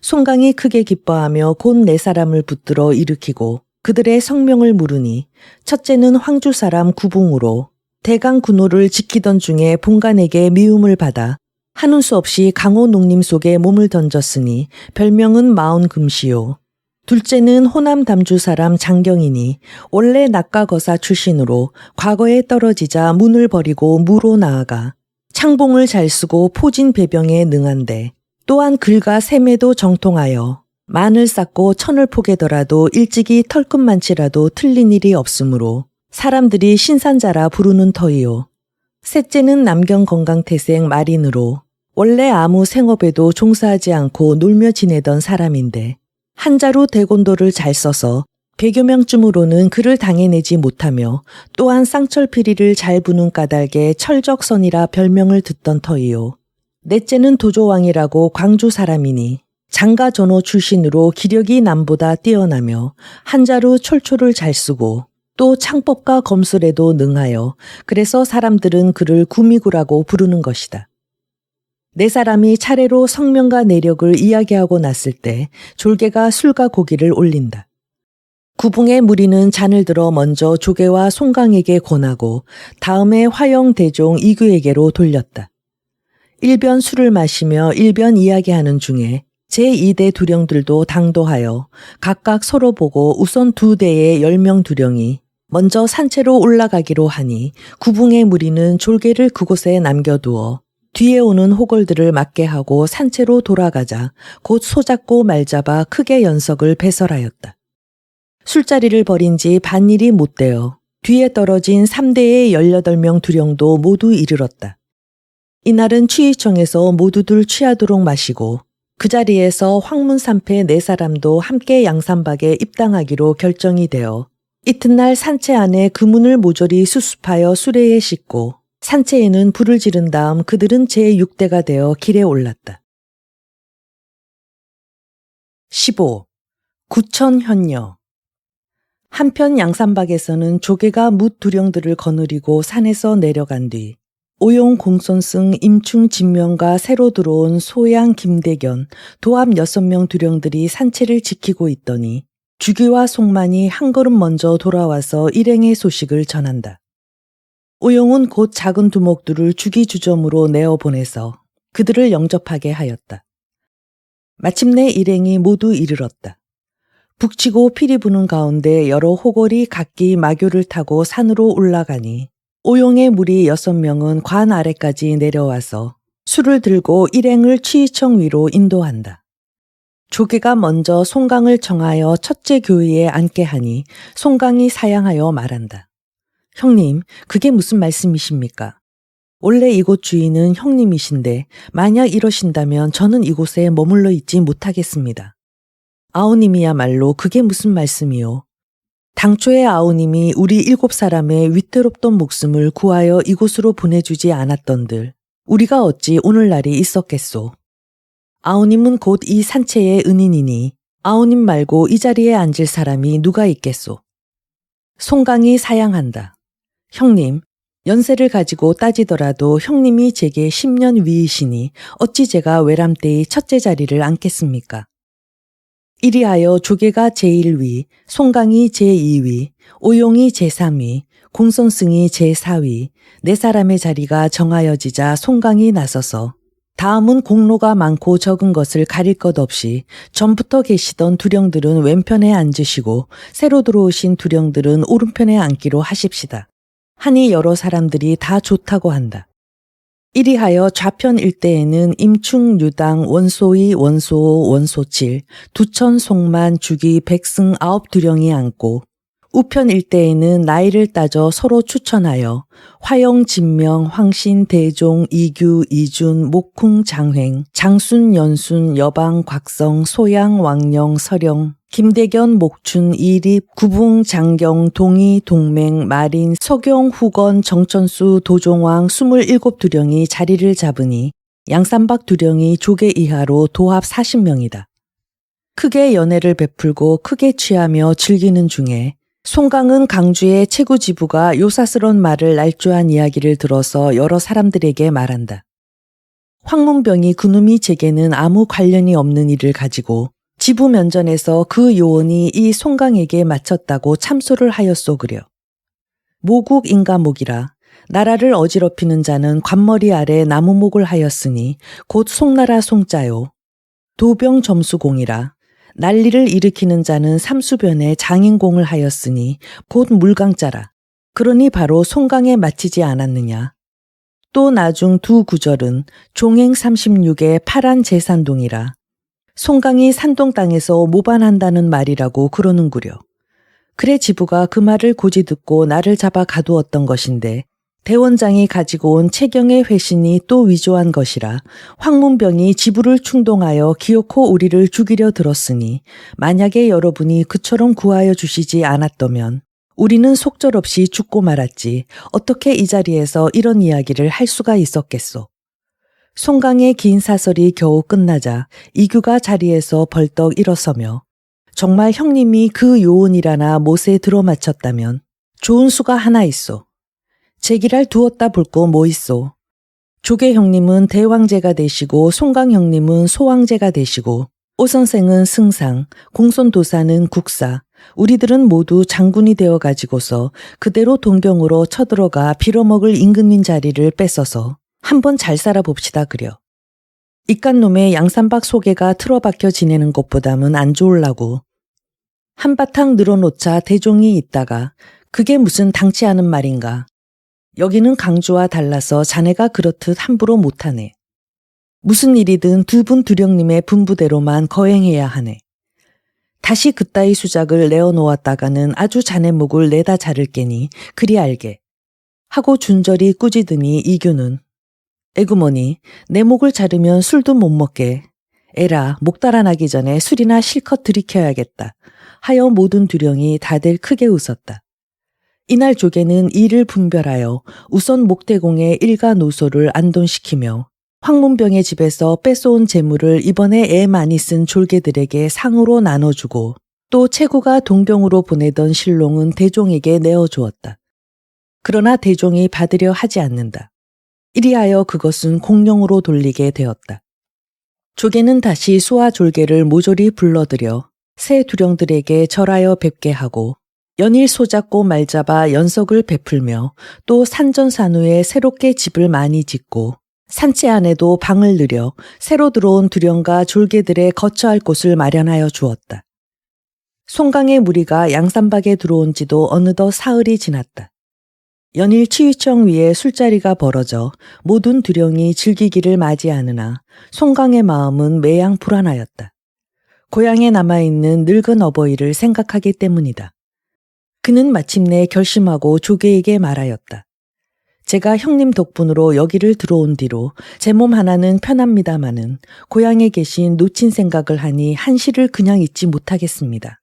송강이 크게 기뻐하며 곧 네 사람을 붙들어 일으키고 그들의 성명을 물으니 첫째는 황주 사람 구붕으로 대강 군호를 지키던 중에 본관에게 미움을 받아 하는 수 없이 강호 농림 속에 몸을 던졌으니 별명은 마온금시요. 둘째는 호남 담주 사람 장경이니 원래 낙가거사 출신으로 과거에 떨어지자 문을 버리고 무로 나아가 창봉을 잘 쓰고 포진 배병에 능한데 또한 글과 셈에도 정통하여 만을 쌓고 천을 포개더라도 일찍이 털끝만치라도 틀린 일이 없으므로 사람들이 신산자라 부르는 터이요. 셋째는 남경 건강태생 마린으로 원래 아무 생업에도 종사하지 않고 놀며 지내던 사람인데 한자로 대곤도를 잘 써서 100여 명쯤으로는 그를 당해내지 못하며 또한 쌍철피리를 잘 부는 까닭에 철적선이라 별명을 듣던 터이요. 넷째는 도조왕이라고 광주 사람이니 장가 전호 출신으로 기력이 남보다 뛰어나며 한자로 촐초를 잘 쓰고 또 창법과 검술에도 능하여 그래서 사람들은 그를 구미구라고 부르는 것이다. 네 사람이 차례로 성명과 내력을 이야기하고 났을 때 졸개가 술과 고기를 올린다. 구붕의 무리는 잔을 들어 먼저 조개와 송강에게 권하고 다음에 화영 대종 이규에게로 돌렸다. 일변 술을 마시며 일변 이야기하는 중에 제2대 두령들도 당도하여 각각 서로 보고 우선 2대의 10명 두령이 먼저 산채로 올라가기로 하니 구붕의 무리는 졸개를 그곳에 남겨두어 뒤에 오는 호걸들을 맞게 하고 산채로 돌아가자 곧 소잡고 말잡아 크게 연석을 배설하였다. 술자리를 벌인 지 반일이 못되어 뒤에 떨어진 3대의 18명 두령도 모두 이르렀다. 이날은 취의청에서 모두들 취하도록 마시고 그 자리에서 황문산패 4사람도 함께 양산박에 입당하기로 결정이 되어 이튿날 산채 안에 그문을 모조리 수습하여 수레에 싣고 산채에는 불을 지른 다음 그들은 제6대가 되어 길에 올랐다. 15. 구천현녀. 한편 양산박에서는 조개가 뭇 두령들을 거느리고 산에서 내려간 뒤 오용 공손승 임충 진명과 새로 들어온 소양 김대견 도합 6명 두령들이 산채를 지키고 있더니 주기와 송만이 한 걸음 먼저 돌아와서 일행의 소식을 전한다. 오용은 곧 작은 두목들을 주기주점으로 내어보내서 그들을 영접하게 하였다. 마침내 일행이 모두 이르렀다. 북치고 피리 부는 가운데 여러 호걸이 각기 마교를 타고 산으로 올라가니 오용의 무리 6명은 관 아래까지 내려와서 술을 들고 일행을 취의청 위로 인도한다. 조개가 먼저 송강을 청하여 첫째 교위에 앉게 하니 송강이 사양하여 말한다. 형님, 그게 무슨 말씀이십니까? 원래 이곳 주인은 형님이신데 만약 이러신다면 저는 이곳에 머물러 있지 못하겠습니다. 아우님이야말로 그게 무슨 말씀이요. 당초에 아우님이 우리 7사람의 위태롭던 목숨을 구하여 이곳으로 보내주지 않았던들 우리가 어찌 오늘날이 있었겠소. 아우님은 곧 이 산채의 은인이니 아우님 말고 이 자리에 앉을 사람이 누가 있겠소. 송강이 사양한다. 형님, 연세를 가지고 따지더라도 형님이 제게 10년 위이시니 어찌 제가 외람되이 첫째 자리를 앉겠습니까? 이리하여 조계가 제1위, 송강이 제2위, 오용이 제3위, 공손승이 제4위, 네 사람의 자리가 정하여지자 송강이 나서서 다음은 공로가 많고 적은 것을 가릴 것 없이 전부터 계시던 두령들은 왼편에 앉으시고 새로 들어오신 두령들은 오른편에 앉기로 하십시다. 하니 여러 사람들이 다 좋다고 한다. 이리하여 좌편 일대에는 임충, 유당, 원소이, 원소오, 원소칠, 두천, 송만, 주기, 백승 9두령이 앉고 우편 일대에는 나이를 따져 서로 추천하여 화영, 진명, 황신, 대종, 이규, 이준, 목쿵, 장횡, 장순, 연순, 여방, 곽성, 소양, 왕령, 서령, 김대견, 목춘, 이립, 구붕, 장경, 동이, 동맹, 마린, 서경, 후건, 정천수, 도종왕 27두령이 자리를 잡으니 양산박 두령이 조계 이하로 도합 40명이다. 크게 연회를 베풀고 크게 취하며 즐기는 중에 송강은 강주의 최구지부가 요사스런 말을 날조한 이야기를 들어서 여러 사람들에게 말한다. 황문병이 그놈이 제게는 아무 관련이 없는 일을 가지고 지부 면전에서 그 요원이 이 송강에게 마쳤다고 참소를 하였소그려. 모국 인가목이라 나라를 어지럽히는 자는 관머리 아래 나무목을 하였으니 곧 송나라 송자요. 도병 점수공이라 난리를 일으키는 자는 삼수변에 장인공을 하였으니 곧 물강자라. 그러니 바로 송강에 마치지 않았느냐. 또 나중 두 구절은 종행 36의 파란 제산동이라. 송강이 산동 땅에서 모반한다는 말이라고 그러는구려. 그래 지부가 그 말을 고지 듣고 나를 잡아 가두었던 것인데 대원장이 가지고 온 채경의 회신이 또 위조한 것이라 황문병이 지부를 충동하여 기어코 우리를 죽이려 들었으니 만약에 여러분이 그처럼 구하여 주시지 않았더면 우리는 속절없이 죽고 말았지 어떻게 이 자리에서 이런 이야기를 할 수가 있었겠소. 송강의 긴 사설이 겨우 끝나자 이규가 자리에서 벌떡 일어서며 정말 형님이 그 요원이라나 못에 들어맞췄다면 좋은 수가 하나 있소. 제기랄 두었다 볼 거 뭐 있소. 조계 형님은 대왕제가 되시고 송강 형님은 소왕제가 되시고 오선생은 승상, 공손도사는 국사, 우리들은 모두 장군이 되어 가지고서 그대로 동경으로 쳐들어가 빌어먹을 임금님 자리를 뺏어서 한번 잘 살아봅시다 그려. 이깟놈의 양산박 소개가 틀어박혀 지내는 것보다는 안 좋으려고. 한바탕 늘어놓자 대종이 있다가 그게 무슨 당치 않은 말인가. 여기는 강주와 달라서 자네가 그렇듯 함부로 못하네. 무슨 일이든 두 분 두령님의 분부대로만 거행해야 하네. 다시 그따위 수작을 내어놓았다가는 아주 자네 목을 내다 자를 게니 그리 알게. 하고 준절이 꾸짖으니 이규는 에구머니 내 목을 자르면 술도 못 먹게. 에라 목 달아나기 전에 술이나 실컷 들이켜야겠다. 하여 모든 두령이 다들 크게 웃었다. 이날 조계는 이를 분별하여 우선 목대공의 일가노소를 안돈시키며 황문병의 집에서 뺏어온 재물을 이번에 애 많이 쓴 졸개들에게 상으로 나눠주고 또 최구가 동경으로 보내던 실롱은 대종에게 내어주었다. 그러나 대종이 받으려 하지 않는다. 이리하여 그것은 공령으로 돌리게 되었다. 조계는 다시 수와 졸개를 모조리 불러들여 새 두령들에게 절하여 뵙게 하고 연일 소잡고 말잡아 연석을 베풀며 또 산전산후에 새롭게 집을 많이 짓고 산채 안에도 방을 늘여 새로 들어온 두령과 졸개들의 거처할 곳을 마련하여 주었다. 송강의 무리가 양산박에 들어온 지도 어느덧 사흘이 지났다. 연일 치위청 위에 술자리가 벌어져 모든 두령이 즐기기를 맞이하느나 송강의 마음은 매양 불안하였다. 고향에 남아있는 늙은 어버이를 생각하기 때문이다. 그는 마침내 결심하고 조계에게 말하였다. 제가 형님 덕분으로 여기를 들어온 뒤로 제 몸 하나는 편합니다마는 고향에 계신 놓친 생각을 하니 한시를 그냥 잊지 못하겠습니다.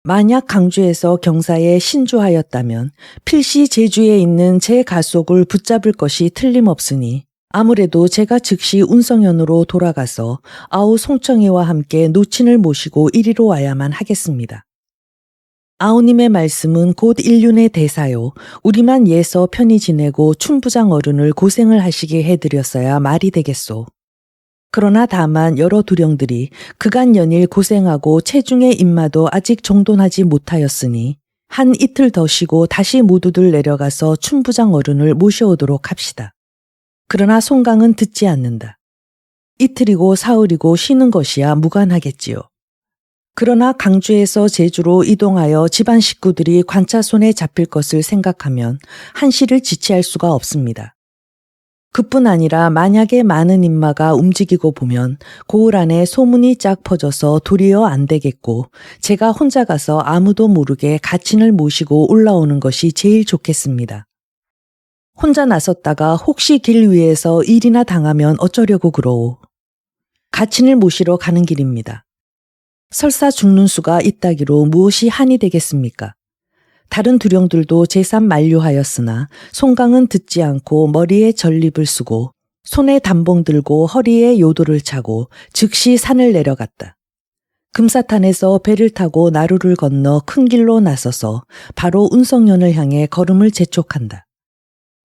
만약 강주에서 경사에 신주하였다면 필시 제주에 있는 제 가속을 붙잡을 것이 틀림없으니 아무래도 제가 즉시 운성현으로 돌아가서 아우 송청이와 함께 노친을 모시고 이리로 와야만 하겠습니다. 아우님의 말씀은 곧 인륜의 대사요. 우리만 예서 편히 지내고 춘부장 어른을 고생을 하시게 해드렸어야 말이 되겠소. 그러나 다만 여러 두령들이 그간 연일 고생하고 체중의 입마도 아직 정돈하지 못하였으니 한 이틀 더 쉬고 다시 모두들 내려가서 춘부장 어른을 모셔오도록 합시다. 그러나 송강은 듣지 않는다. 이틀이고 사흘이고 쉬는 것이야 무관하겠지요. 그러나 강주에서 제주로 이동하여 집안 식구들이 관차 손에 잡힐 것을 생각하면 한시를 지체할 수가 없습니다. 그뿐 아니라 만약에 많은 인마가 움직이고 보면 고을 안에 소문이 쫙 퍼져서 도리어 안 되겠고 제가 혼자 가서 아무도 모르게 가친을 모시고 올라오는 것이 제일 좋겠습니다. 혼자 나섰다가 혹시 길 위에서 일이나 당하면 어쩌려고 그러오. 가친을 모시러 가는 길입니다. 설사 죽는 수가 있다기로 무엇이 한이 되겠습니까? 다른 두령들도 제삼 만류하였으나 송강은 듣지 않고 머리에 전립을 쓰고 손에 단봉 들고 허리에 요도를 차고 즉시 산을 내려갔다. 금사탄에서 배를 타고 나루를 건너 큰 길로 나서서 바로 운성현을 향해 걸음을 재촉한다.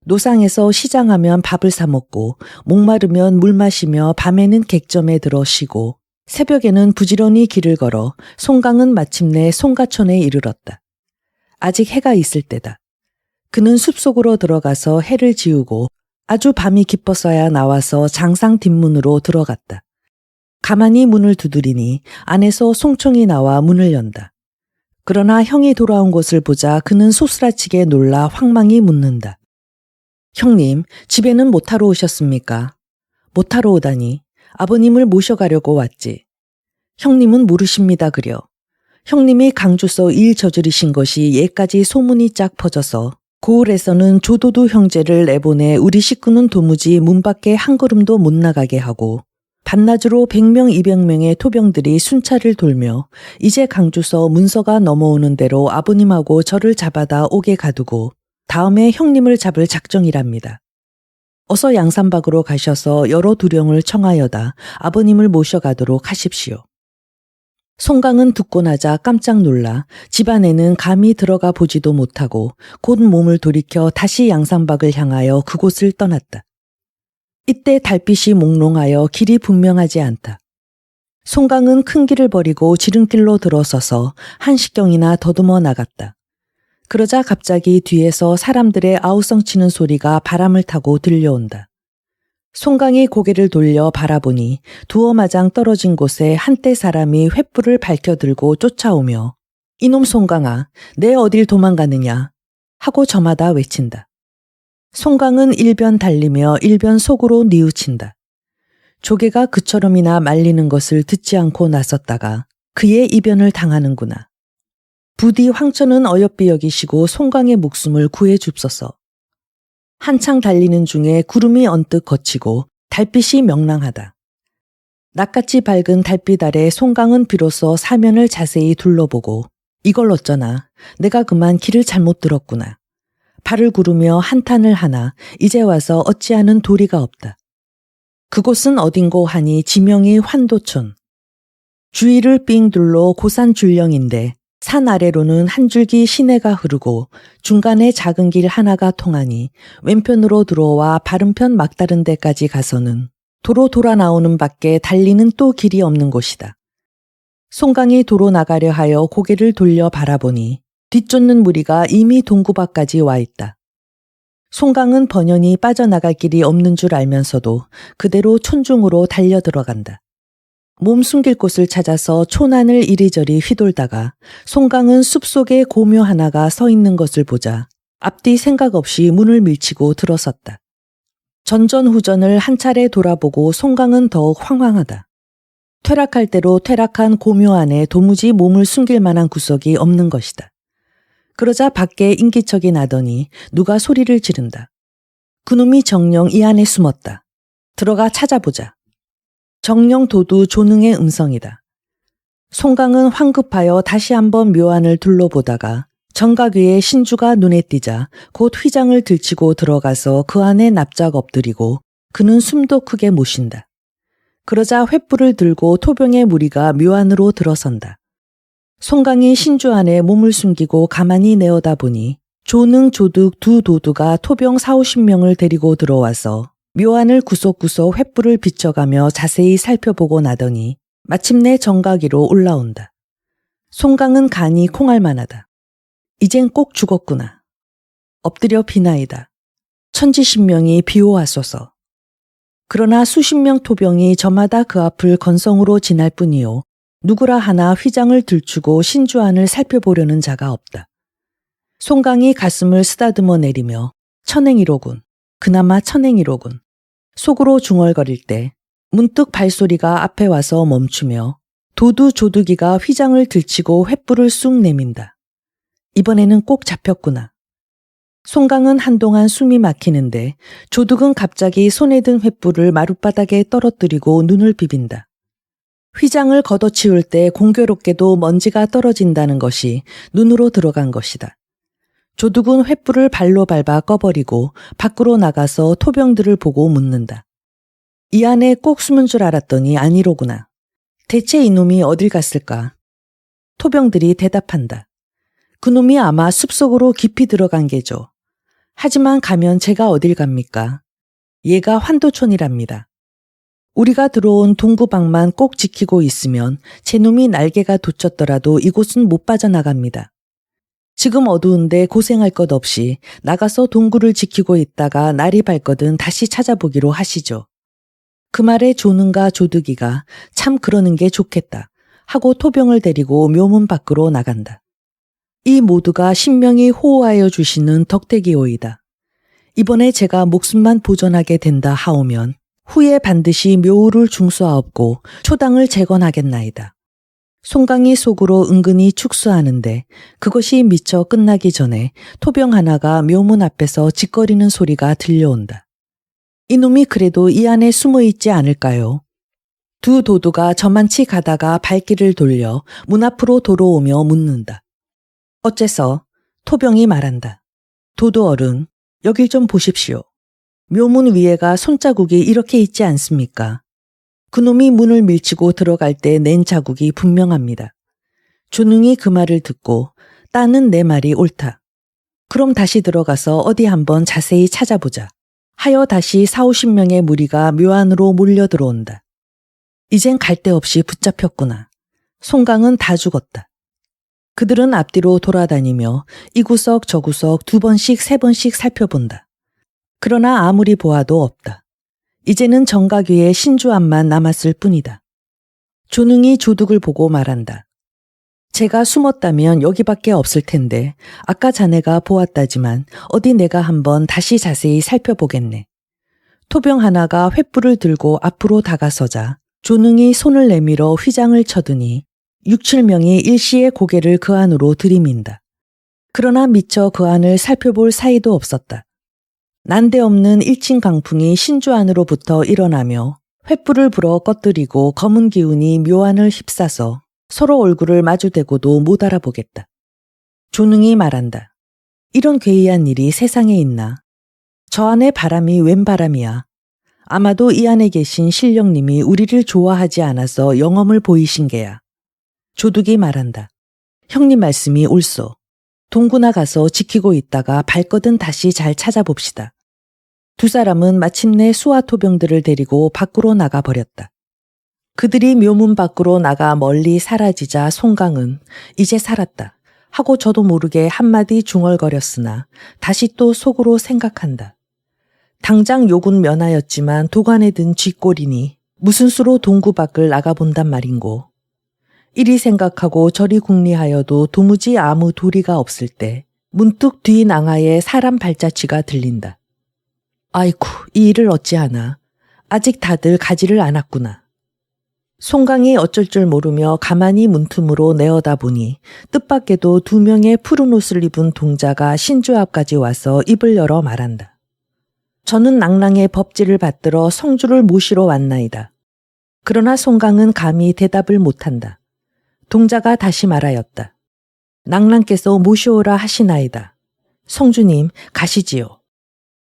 노상에서 시장하면 밥을 사 먹고 목마르면 물 마시며 밤에는 객점에 들어 쉬고 새벽에는 부지런히 길을 걸어 송강은 마침내 송가천에 이르렀다. 아직 해가 있을 때다. 그는 숲속으로 들어가서 해를 지우고 아주 밤이 깊었어야 나와서 장상 뒷문으로 들어갔다. 가만히 문을 두드리니 안에서 송총이 나와 문을 연다. 그러나 형이 돌아온 것을 보자 그는 소스라치게 놀라 황망히 묻는다. 형님, 집에는 못하러 오셨습니까? 못하러 오다니. 아버님을 모셔가려고 왔지. 형님은 모르십니다 그려. 형님이 강주서 일 저지르신 것이 예까지 소문이 쫙 퍼져서 고을에서는 조도두 형제를 내보내 우리 식구는 도무지 문 밖에 한 걸음도 못 나가게 하고 반나주로 100명 200명의 토병들이 순찰을 돌며 이제 강주서 문서가 넘어오는 대로 아버님하고 저를 잡아다 옥에 가두고 다음에 형님을 잡을 작정이랍니다. 어서 양산박으로 가셔서 여러 두령을 청하여다 아버님을 모셔가도록 하십시오. 송강은 듣고 나자 깜짝 놀라 집안에는 감히 들어가 보지도 못하고 곧 몸을 돌이켜 다시 양산박을 향하여 그곳을 떠났다. 이때 달빛이 몽롱하여 길이 분명하지 않다. 송강은 큰 길을 버리고 지름길로 들어서서 한식경이나 더듬어 나갔다. 그러자 갑자기 뒤에서 사람들의 아우성치는 소리가 바람을 타고 들려온다. 송강이 고개를 돌려 바라보니 두어마장 떨어진 곳에 한때 사람이 횃불을 밝혀들고 쫓아오며 이놈 송강아, 내 어딜 도망가느냐 하고 저마다 외친다. 송강은 일변 달리며 일변 속으로 뉘우친다. 조개가 그처럼이나 말리는 것을 듣지 않고 나섰다가 그의 이변을 당하는구나. 부디 황천은 어여삐 여기시고 송강의 목숨을 구해 줍소서. 한창 달리는 중에 구름이 언뜻 걷히고 달빛이 명랑하다. 낮같이 밝은 달빛 아래 송강은 비로소 사면을 자세히 둘러보고 이걸 어쩌나 내가 그만 길을 잘못 들었구나. 발을 구르며 한탄을 하나 이제 와서 어찌하는 도리가 없다. 그곳은 어딘고 하니 지명이 환도촌. 주위를 삥 둘러 고산 줄령인데 산 아래로는 한 줄기 시내가 흐르고 중간에 작은 길 하나가 통하니 왼편으로 들어와 바른편 막다른 데까지 가서는 도로 돌아 나오는 밖에 달리는 또 길이 없는 곳이다. 송강이 도로 나가려 하여 고개를 돌려 바라보니 뒤쫓는 무리가 이미 동구밖까지 와 있다. 송강은 번연히 빠져나갈 길이 없는 줄 알면서도 그대로 촌중으로 달려 들어간다. 몸 숨길 곳을 찾아서 촌안을 이리저리 휘돌다가 송강은 숲속에 고묘 하나가 서 있는 것을 보자 앞뒤 생각 없이 문을 밀치고 들어섰다. 전전후전을 한 차례 돌아보고 송강은 더욱 황황하다. 퇴락할 대로 퇴락한 고묘 안에 도무지 몸을 숨길 만한 구석이 없는 것이다. 그러자 밖에 인기척이 나더니 누가 소리를 지른다. 그놈이 정녕 이 안에 숨었다. 들어가 찾아보자. 정녕 도두 조능의 음성이다. 송강은 황급하여 다시 한번 묘안을 둘러보다가 정각 위에 신주가 눈에 띄자 곧 휘장을 들치고 들어가서 그 안에 납작 엎드리고 그는 숨도 크게 못 쉰다. 그러자 횃불을 들고 토병의 무리가 묘안으로 들어선다. 송강이 신주 안에 몸을 숨기고 가만히 내어다보니 조능 조득 두 도두가 토병 40~50명을 데리고 들어와서 묘안을 구석구석 횃불을 비춰가며 자세히 살펴보고 나더니 마침내 정각 위로 올라온다. 송강은 간이 콩알만하다. 이젠 꼭 죽었구나. 엎드려 비나이다. 천지신명이 비호하소서. 그러나 수십 명 토병이 저마다 그 앞을 건성으로 지날 뿐이요. 누구라 하나 휘장을 들추고 신주 안을 살펴보려는 자가 없다. 송강이 가슴을 쓰다듬어 내리며 천행이로군. 그나마 천행이로군. 속으로 중얼거릴 때 문득 발소리가 앞에 와서 멈추며 도두 조두기가 휘장을 들치고 횃불을 쑥 내민다. 이번에는 꼭 잡혔구나. 송강은 한동안 숨이 막히는데 조둑은 갑자기 손에 든 횃불을 마룻바닥에 떨어뜨리고 눈을 비빈다. 휘장을 걷어치울 때 공교롭게도 먼지가 떨어진다는 것이 눈으로 들어간 것이다. 조둑은 횃불을 발로 밟아 꺼버리고 밖으로 나가서 토병들을 보고 묻는다. 이 안에 꼭 숨은 줄 알았더니 아니로구나. 대체 이놈이 어딜 갔을까? 토병들이 대답한다. 그놈이 아마 숲속으로 깊이 들어간 게죠. 하지만 가면 제가 어딜 갑니까? 얘가 환도촌이랍니다. 우리가 들어온 동구방만 꼭 지키고 있으면 제놈이 날개가 돋쳤더라도 이곳은 못 빠져나갑니다. 지금 어두운데 고생할 것 없이 나가서 동구를 지키고 있다가 날이 밝거든 다시 찾아보기로 하시죠. 그 말에 조능과 조득이가 참 그러는 게 좋겠다 하고 토병을 데리고 묘문 밖으로 나간다. 이 모두가 신명이 호호하여 주시는 덕택이오이다. 이번에 제가 목숨만 보존하게 된다 하오면 후에 반드시 묘우를 중수하옵고 초당을 재건하겠나이다. 송강이 속으로 은근히 축수하는데 그것이 미처 끝나기 전에 토병 하나가 묘문 앞에서 짓거리는 소리가 들려온다. 이놈이 그래도 이 안에 숨어 있지 않을까요? 두 도두가 저만치 가다가 발길을 돌려 문 앞으로 돌아오며 묻는다. 어째서? 토병이 말한다. 도두 어른, 여길 좀 보십시오. 묘문 위에가 손자국이 이렇게 있지 않습니까? 그놈이 문을 밀치고 들어갈 때 낸 자국이 분명합니다. 조능이 그 말을 듣고 따는 내 말이 옳다. 그럼 다시 들어가서 어디 한번 자세히 찾아보자. 하여 다시 40~50명의 무리가 묘안으로 몰려 들어온다. 이젠 갈 데 없이 붙잡혔구나. 송강은 다 죽었다. 그들은 앞뒤로 돌아다니며 이구석 저구석 2번씩 3번씩 살펴본다. 그러나 아무리 보아도 없다. 이제는 정각 위에 신주안만 남았을 뿐이다. 조능이 조둑을 보고 말한다. 제가 숨었다면 여기밖에 없을 텐데 아까 자네가 보았다지만 어디 내가 한번 다시 자세히 살펴보겠네. 토병 하나가 횃불을 들고 앞으로 다가서자 조능이 손을 내밀어 휘장을 쳐드니 6~7명이 일시에 고개를 그 안으로 들이민다. 그러나 미처 그 안을 살펴볼 사이도 없었다. 난데없는 일진 강풍이 신주 안으로부터 일어나며 횃불을 불어 꺼뜨리고 검은 기운이 묘안을 휩싸서 서로 얼굴을 마주대고도 못 알아보겠다. 조능이 말한다. 이런 괴이한 일이 세상에 있나? 저 안에 바람이 웬 바람이야. 아마도 이 안에 계신 신령님이 우리를 좋아하지 않아서 영험을 보이신 게야. 조둑이 말한다. 형님 말씀이 옳소. 동구나 가서 지키고 있다가 발거든 다시 잘 찾아봅시다. 두 사람은 마침내 수하토병들을 데리고 밖으로 나가버렸다. 그들이 묘문 밖으로 나가 멀리 사라지자 송강은 이제 살았다 하고 저도 모르게 한마디 중얼거렸으나 다시 또 속으로 생각한다. 당장 욕은 면하였지만 도관에 든 쥐꼬리니 무슨 수로 동구 밖을 나가본단 말인고. 이리 생각하고 저리 궁리하여도 도무지 아무 도리가 없을 때 문득 뒤 낭하에 사람 발자취가 들린다. 아이쿠, 이 일을 어찌하나. 아직 다들 가지를 않았구나. 송강이 어쩔 줄 모르며 가만히 문틈으로 내어다보니 뜻밖에도 2명의 푸른 옷을 입은 동자가 신주 앞까지 와서 입을 열어 말한다. 저는 낭랑의 법지를 받들어 성주를 모시러 왔나이다. 그러나 송강은 감히 대답을 못한다. 동자가 다시 말하였다. 낭랑께서 모시오라 하시나이다. 성주님 가시지요.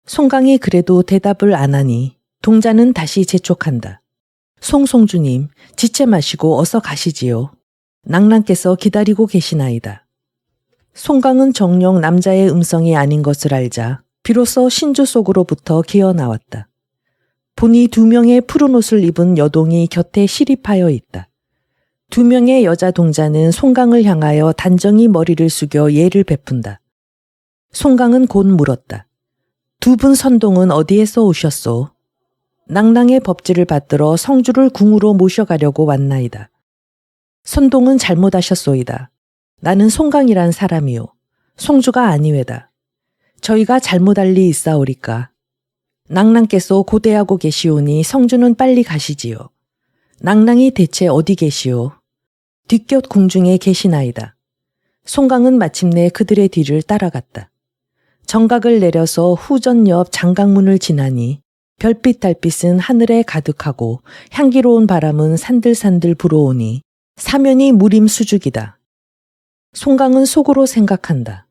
송강이 그래도 대답을 안 하니 동자는 다시 재촉한다. 송송주님 지체 마시고 어서 가시지요. 낭랑께서 기다리고 계시나이다. 송강은 정녕 남자의 음성이 아닌 것을 알자 비로소 신주 속으로부터 기어 나왔다. 보니 2명의 푸른 옷을 입은 여동이 곁에 시립하여 있다. 2명의 여자 동자는 송강을 향하여 단정히 머리를 숙여 예를 베푼다. 송강은 곧 물었다. 2분 선동은 어디에서 오셨소? 낭랑의 법지를 받들어 성주를 궁으로 모셔가려고 왔나이다. 선동은 잘못하셨소이다. 나는 송강이란 사람이요. 송주가 아니외다. 저희가 잘못할 리 있사오리까. 낭랑께서 고대하고 계시오니 성주는 빨리 가시지요. 낭랑이 대체 어디 계시오? 뒷곁 궁중에 계시나이다. 송강은 마침내 그들의 뒤를 따라갔다. 정각을 내려서 후전 옆 장강문을 지나니 별빛 달빛은 하늘에 가득하고 향기로운 바람은 산들산들 불어오니 사면이 무림수죽이다. 송강은 속으로 생각한다.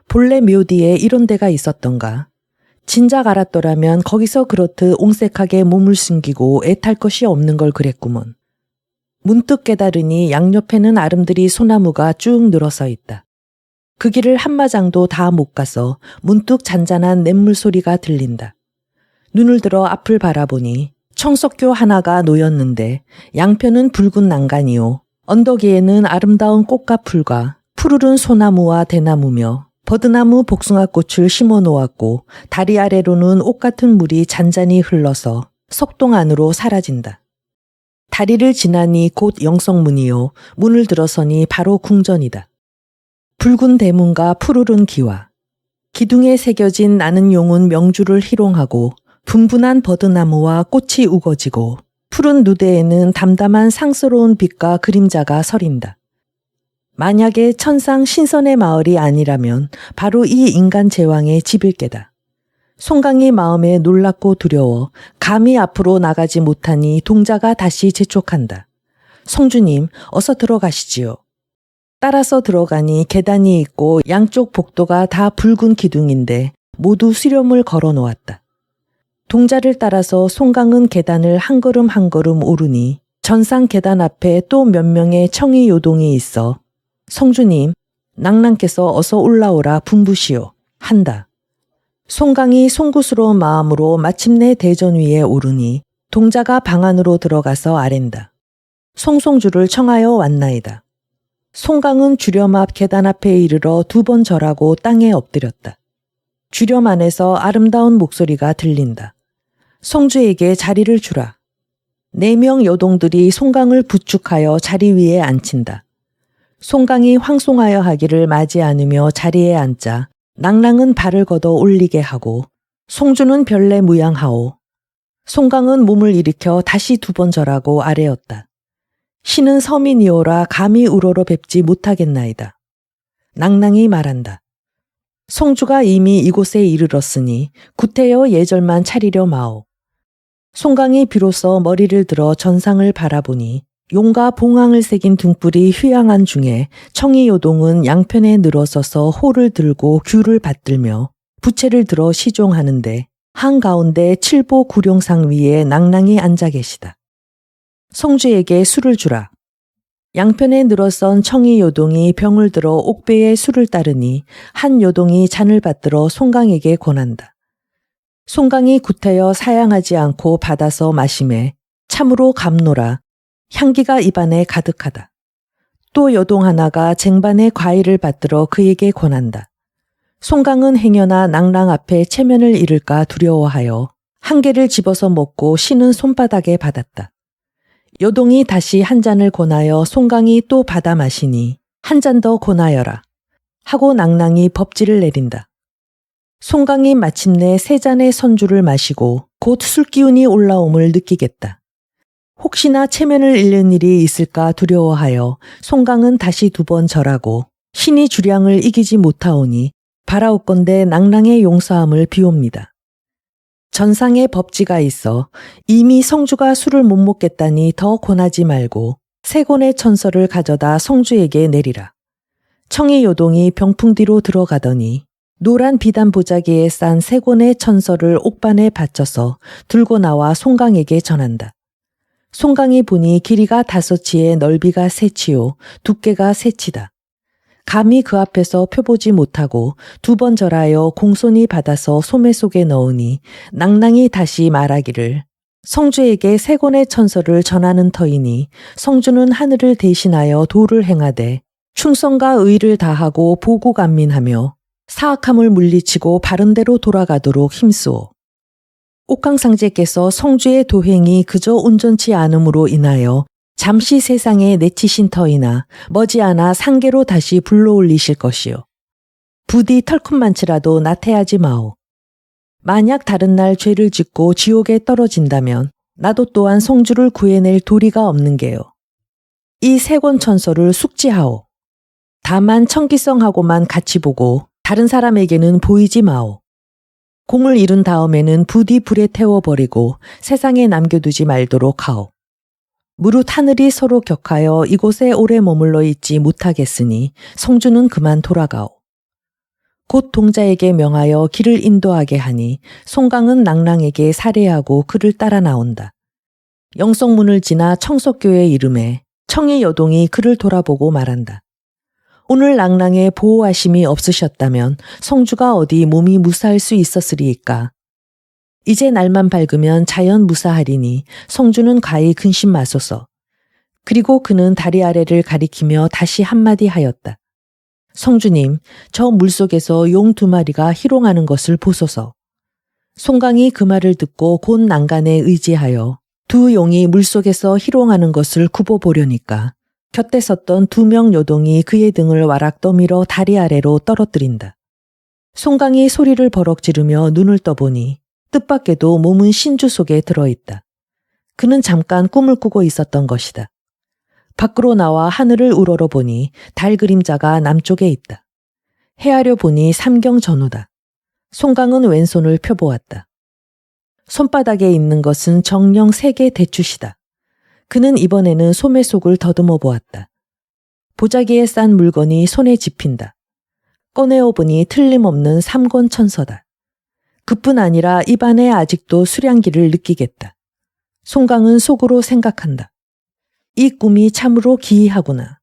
본래 묘디에 이런 데가 있었던가. 진작 알았더라면 거기서 그렇듯 옹색하게 몸을 숨기고 애탈 것이 없는 걸 그랬구먼. 문득 깨달으니 양옆에는 아름드리 소나무가 쭉 늘어서 있다. 그 길을 한마장도 다 못 가서 문득 잔잔한 냇물 소리가 들린다. 눈을 들어 앞을 바라보니 청석교 하나가 놓였는데 양편은 붉은 난간이요. 언덕 위에는 아름다운 꽃과 풀과 푸르른 소나무와 대나무며 버드나무 복숭아꽃을 심어 놓았고 다리 아래로는 옷 같은 물이 잔잔히 흘러서 석동 안으로 사라진다. 다리를 지나니 곧 영성문이요. 문을 들어서니 바로 궁전이다. 붉은 대문과 푸르른 기와 기둥에 새겨진 나는 용은 명주를 희롱하고 분분한 버드나무와 꽃이 우거지고 푸른 누대에는 담담한 상스러운 빛과 그림자가 서린다. 만약에 천상 신선의 마을이 아니라면 바로 이 인간 제왕의 집일 게다. 송강이 마음에 놀랍고 두려워 감히 앞으로 나가지 못하니 동자가 다시 재촉한다. 성주님 어서 들어가시지요. 따라서 들어가니 계단이 있고 양쪽 복도가 다 붉은 기둥인데 모두 수렴을 걸어 놓았다. 동자를 따라서 송강은 계단을 한 걸음 한 걸음 오르니 전상 계단 앞에 또 몇 명의 청이 요동이 있어 성주님, 낭랑께서 어서 올라오라 분부시오 한다. 송강이 송구스러운 마음으로 마침내 대전 위에 오르니 동자가 방 안으로 들어가서 아랜다. 송송주를 청하여 왔나이다. 송강은 주렴 앞 계단 앞에 이르러 2번 절하고 땅에 엎드렸다. 주렴 안에서 아름다운 목소리가 들린다. 성주에게 자리를 주라. 4명 여동들이 송강을 부축하여 자리 위에 앉힌다. 송강이 황송하여 하기를 맞이 않으며 자리에 앉자 낭랑은 발을 걷어 올리게 하고 송주는 별내 무양하오. 송강은 몸을 일으켜 다시 2번 절하고 아뢰었다. 신은 서민이오라 감히 우러러 뵙지 못하겠나이다. 낭랑이 말한다. 송주가 이미 이곳에 이르렀으니 구태여 예절만 차리려 마오. 송강이 비로소 머리를 들어 전상을 바라보니 용과 봉황을 새긴 등불이 휘황한 중에 청이 요동은 양편에 늘어서서 호를 들고 귤을 받들며 부채를 들어 시종하는데 한가운데 칠보 구룡상 위에 낭랑이 앉아 계시다. 성주에게 술을 주라. 양편에 늘어선 청이 요동이 병을 들어 옥배에 술을 따르니 한 요동이 잔을 받들어 송강에게 권한다. 송강이 구태여 사양하지 않고 받아서 마시매 참으로 감노라. 향기가 입안에 가득하다. 또 여동 하나가 쟁반에 과일을 받들어 그에게 권한다. 송강은 행여나 낭랑 앞에 체면을 잃을까 두려워하여 한 개를 집어서 먹고 쉬는 손바닥에 받았다. 여동이 다시 한 잔을 권하여 송강이 또 받아 마시니 한 잔 더 권하여라 하고 낭랑이 법지를 내린다. 송강이 마침내 3잔의 선주를 마시고 곧 술기운이 올라옴을 느끼겠다. 혹시나 체면을 잃는 일이 있을까 두려워하여 송강은 다시 2번 절하고 신이 주량을 이기지 못하오니 바라옵건대 낭랑의 용서함을 비옵니다. 전상에 법지가 있어 이미 성주가 술을 못 먹겠다니 더 권하지 말고 세 권의 천서를 가져다 성주에게 내리라. 청이 요동이 병풍 뒤로 들어가더니 노란 비단 보자기에 싼 세 권의 천서를 옥반에 받쳐서 들고 나와 송강에게 전한다. 송강이 보니 길이가 5치에 넓이가 3치요 두께가 3치다. 감히 그 앞에서 펴보지 못하고 2번 절하여 공손히 받아서 소매 속에 넣으니 낭낭이 다시 말하기를 성주에게 세 권의 천서를 전하는 터이니 성주는 하늘을 대신하여 도를 행하되 충성과 의를 다하고 보고간민하며 사악함을 물리치고 바른대로 돌아가도록 힘쓰오. 옥황상제께서 성주의 도행이 그저 온전치 않음으로 인하여 잠시 세상에 내치신 터이나 머지않아 상계로 다시 불러올리실 것이요. 부디 털끝만치라도 나태하지 마오. 만약 다른 날 죄를 짓고 지옥에 떨어진다면 나도 또한 성주를 구해낼 도리가 없는 게요. 이 세 권 천서를 숙지하오. 다만 청기성하고만 같이 보고 다른 사람에게는 보이지 마오. 공을 이룬 다음에는 부디 불에 태워버리고 세상에 남겨두지 말도록 하오. 무릇 하늘이 서로 격하여 이곳에 오래 머물러 있지 못하겠으니 성주는 그만 돌아가오. 곧 동자에게 명하여 길을 인도하게 하니 송강은 낭낭에게 살해하고 그를 따라 나온다. 영성문을 지나 청석교에 이름에 청의 여동이 그를 돌아보고 말한다. 오늘 낭낭의 보호하심이 없으셨다면 성주가 어디 몸이 무사할 수 있었으리이까. 이제 날만 밝으면 자연 무사하리니 성주는 가히 근심 마소서. 그리고 그는 다리 아래를 가리키며 다시 한마디 하였다. 성주님, 저 물속에서 용 2마리가 희롱하는 것을 보소서. 송강이 그 말을 듣고 곧 난간에 의지하여 2 용이 물속에서 희롱하는 것을 굽어보려니까 곁에 섰던 2명 요동이 그의 등을 와락 떠밀어 다리 아래로 떨어뜨린다. 송강이 소리를 버럭 지르며 눈을 떠보니 뜻밖에도 몸은 신주 속에 들어있다. 그는 잠깐 꿈을 꾸고 있었던 것이다. 밖으로 나와 하늘을 우러러보니 달 그림자가 남쪽에 있다. 헤아려 보니 삼경 전후다. 송강은 왼손을 펴보았다. 손바닥에 있는 것은 정령 3개 대추시다. 그는 이번에는 소매 속을 더듬어 보았다. 보자기에 싼 물건이 손에 집힌다. 꺼내어 보니 틀림없는 3권 천서다. 그뿐 아니라 입안에 아직도 수량기를 느끼겠다. 송강은 속으로 생각한다. 이 꿈이 참으로 기이하구나.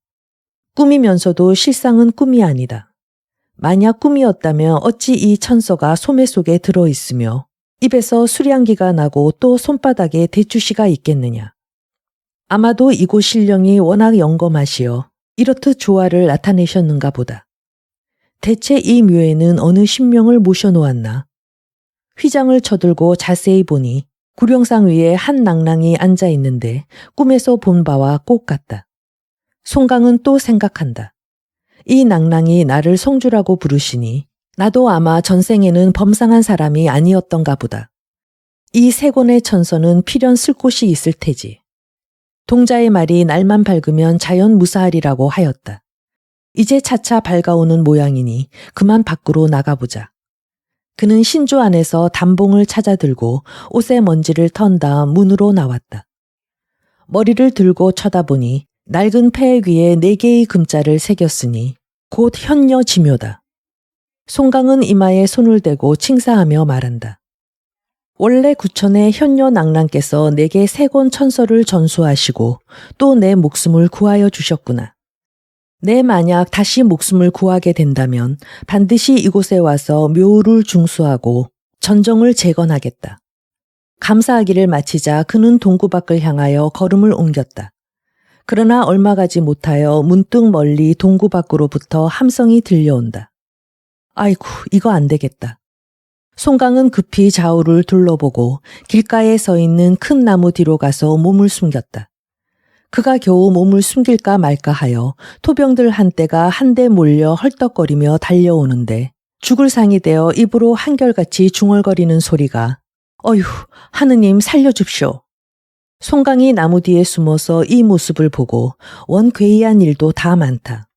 꿈이면서도 실상은 꿈이 아니다. 만약 꿈이었다면 어찌 이 천서가 소매 속에 들어있으며 입에서 수량기가 나고 또 손바닥에 대추시가 있겠느냐. 아마도 이곳 신령이 워낙 영검하시어 이렇듯 조화를 나타내셨는가 보다. 대체 이 묘에는 어느 신명을 모셔놓았나. 휘장을 쳐들고 자세히 보니 구령상 위에 한 낭낭이 앉아 있는데 꿈에서 본 바와 꼭 같다. 송강은 또 생각한다. 이 낭낭이 나를 성주라고 부르시니 나도 아마 전생에는 범상한 사람이 아니었던가 보다. 이 3권의 천서는 필연 쓸 곳이 있을 테지. 동자의 말이 날만 밝으면 자연 무사하리라고 하였다. 이제 차차 밝아오는 모양이니 그만 밖으로 나가보자. 그는 신주 안에서 단봉을 찾아들고 옷에 먼지를 턴 다음 문으로 나왔다. 머리를 들고 쳐다보니 낡은 폐 위에 4개의 금자를 새겼으니 곧 현녀 지묘다. 송강은 이마에 손을 대고 칭사하며 말한다. 원래 구천에 현녀 낭랑께서 내게 3권 천서를 전수하시고 또 내 목숨을 구하여 주셨구나. 내 만약 다시 목숨을 구하게 된다면 반드시 이곳에 와서 묘를 중수하고 전정을 재건하겠다. 감사하기를 마치자 그는 동구 밖을 향하여 걸음을 옮겼다. 그러나 얼마 가지 못하여 문득 멀리 동구 밖으로부터 함성이 들려온다. 아이고, 이거 안 되겠다. 송강은 급히 좌우를 둘러보고 길가에 서 있는 큰 나무 뒤로 가서 몸을 숨겼다. 그가 겨우 몸을 숨길까 말까 하여 토병들 한때가 한데 몰려 헐떡거리며 달려오는데 죽을 상이 되어 입으로 한결같이 중얼거리는 소리가 어휴, 하느님 살려줍쇼. 송강이 나무 뒤에 숨어서 이 모습을 보고 원 괴이한 일도 다 많다.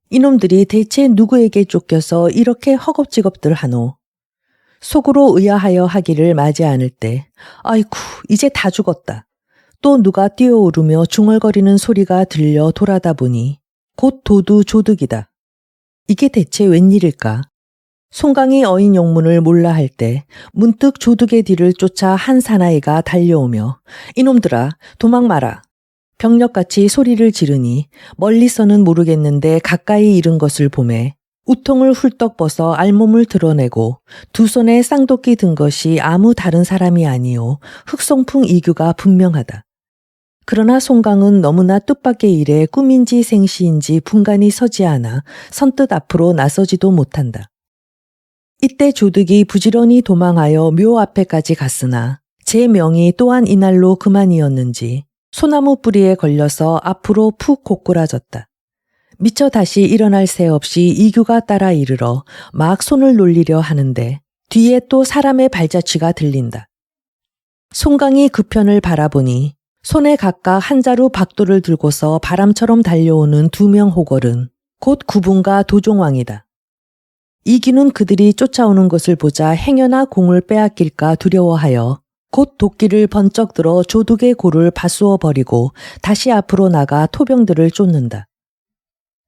이놈들이 대체 누구에게 쫓겨서 이렇게 허겁지겁들 하노. 속으로 의아하여 하기를 마지 않을 때 아이쿠 이제 다 죽었다. 또 누가 뛰어오르며 중얼거리는 소리가 들려 돌아다 보니 곧 도두 조득이다. 이게 대체 웬일일까? 송강이 어인 용문을 몰라 할 때 문득 조득의 뒤를 쫓아 한 사나이가 달려오며 이놈들아 도망 마라. 병력같이 소리를 지르니 멀리서는 모르겠는데 가까이 이른 것을 보매 우통을 훌떡 벗어 알몸을 드러내고 두 손에 쌍도끼 든 것이 아무 다른 사람이 아니오 흑송풍 이규가 분명하다. 그러나 송강은 너무나 뜻밖의 일에 꿈인지 생시인지 분간이 서지 않아 선뜻 앞으로 나서지도 못한다. 이때 조득이 부지런히 도망하여 묘 앞에까지 갔으나 제 명이 또한 이날로 그만이었는지 소나무 뿌리에 걸려서 앞으로 푹 고꾸라졌다. 미처 다시 일어날 새 없이 이규가 따라 이르러 막 손을 놀리려 하는데 뒤에 또 사람의 발자취가 들린다. 송강이 그 편을 바라보니 손에 각각 한 자루 박도를 들고서 바람처럼 달려오는 2명 호걸은 곧 구분과 도종왕이다. 이규는 그들이 쫓아오는 것을 보자 행여나 공을 빼앗길까 두려워하여 곧 도끼를 번쩍 들어 조둑의 골을 바수어 버리고 다시 앞으로 나가 토병들을 쫓는다.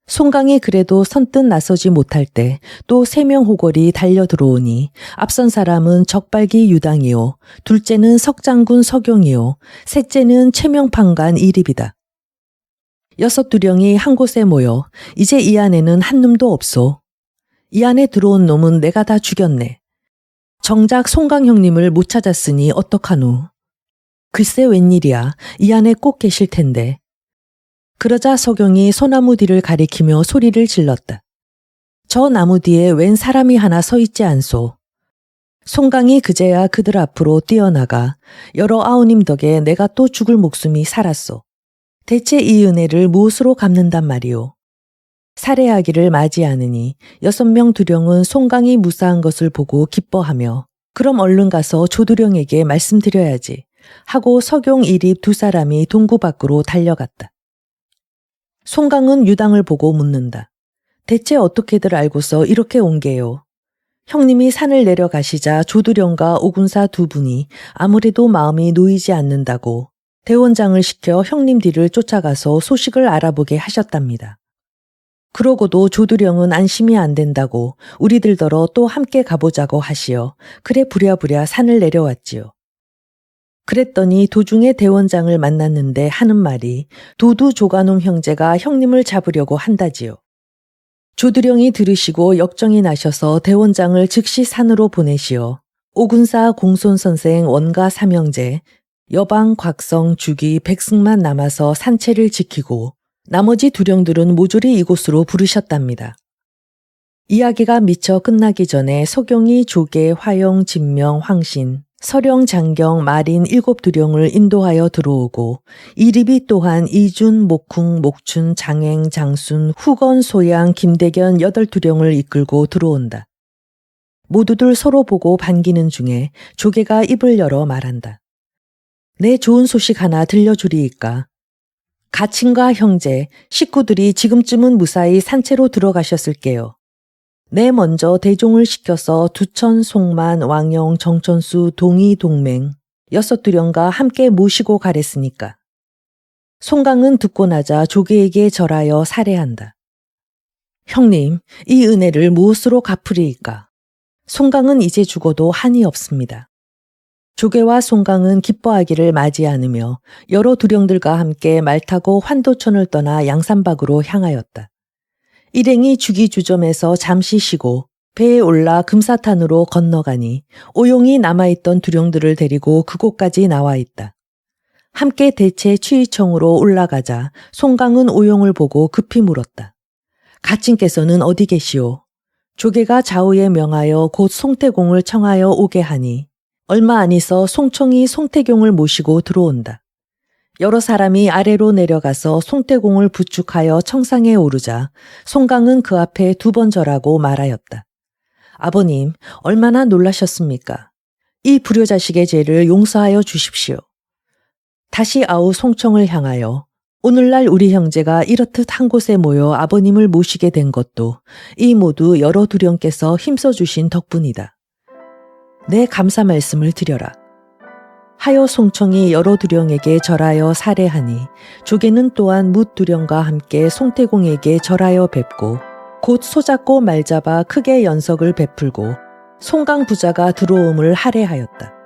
송강이 그래도 선뜻 나서지 못할 때 또 3명 호걸이 달려 들어오니 앞선 사람은 적발기 유당이요, 둘째는 석장군 석용이요, 셋째는 최명판관 이립이다. 6두령이 한 곳에 모여 이제 이 안에는 한 놈도 없소. 이 안에 들어온 놈은 내가 다 죽였네. 정작 송강 형님을 못 찾았으니 어떡하노. 글쎄 웬일이야. 이 안에 꼭 계실 텐데. 그러자 석용이 소나무 뒤를 가리키며 소리를 질렀다. 저 나무 뒤에 웬 사람이 하나 서 있지 않소. 송강이 그제야 그들 앞으로 뛰어나가 여러 아우님 덕에 내가 또 죽을 목숨이 살았소. 대체 이 은혜를 무엇으로 갚는단 말이오. 살해하기를 맞이 않으니 6명 두령은 송강이 무사한 것을 보고 기뻐하며 그럼 얼른 가서 조두령에게 말씀드려야지 하고 석용 이립 2사람이 동구 밖으로 달려갔다. 송강은 유당을 보고 묻는다. 대체 어떻게들 알고서 이렇게 온 게요. 형님이 산을 내려가시자 조두령과 오군사 2분이 아무래도 마음이 놓이지 않는다고 대원장을 시켜 형님 뒤를 쫓아가서 소식을 알아보게 하셨답니다. 그러고도 조두령은 안심이 안 된다고 우리들더러 또 함께 가보자고 하시어 그래 부랴부랴 산을 내려왔지요. 그랬더니 도중에 대원장을 만났는데 하는 말이 도두 조가놈 형제가 형님을 잡으려고 한다지요. 조두령이 들으시고 역정이 나셔서 대원장을 즉시 산으로 보내시어 오군사 공손선생 원가 삼형제, 여방 곽성 주기 백승만 남아서 산채를 지키고 나머지 두령들은 모조리 이곳으로 부르셨답니다. 이야기가 미처 끝나기 전에 석용이 조계, 화영, 진명, 황신, 서령, 장경, 마린 7두령을 인도하여 들어오고 이립이 또한 이준, 목쿵, 목춘, 장행, 장순, 후건, 소양, 김대견 8두령을 이끌고 들어온다. 모두들 서로 보고 반기는 중에 조계가 입을 열어 말한다. 내 좋은 소식 하나 들려주리이까. 가친과 형제, 식구들이 지금쯤은 무사히 산채로 들어가셨을게요. 내 먼저 대종을 시켜서 두천, 송만, 왕영, 정천수, 동이, 동맹 6두령과 함께 모시고 가랬으니까. 송강은 듣고 나자 조계에게 절하여 살해한다. 형님, 이 은혜를 무엇으로 갚으리이까? 송강은 이제 죽어도 한이 없습니다. 조계와 송강은 기뻐하기를 맞이 않으며 여러 두령들과 함께 말 타고 환도천을 떠나 양산박으로 향하였다. 일행이 주기주점에서 잠시 쉬고 배에 올라 금사탄으로 건너가니 오용이 남아있던 두령들을 데리고 그곳까지 나와 있다. 함께 대체 취의청으로 올라가자 송강은 오용을 보고 급히 물었다. 가친께서는 어디 계시오? 조계가 좌우에 명하여 곧 송태공을 청하여 오게 하니 얼마 안 있어 송청이 송태경을 모시고 들어온다. 여러 사람이 아래로 내려가서 송태공을 부축하여 청상에 오르자 송강은 그 앞에 2번 절하고 말하였다. 아버님, 얼마나 놀라셨습니까? 이 불효자식의 죄를 용서하여 주십시오. 다시 아우 송청을 향하여 오늘날 우리 형제가 이렇듯 한 곳에 모여 아버님을 모시게 된 것도 이 모두 여러 두령께서 힘써주신 덕분이다. 내 감사 말씀을 드려라. 하여 송청이 여러 두령에게 절하여 살해하니 조개는 또한 뭇 두령과 함께 송태공에게 절하여 뵙고 곧 소잡고 말잡아 크게 연석을 베풀고 송강 부자가 들어옴을 할애하였다.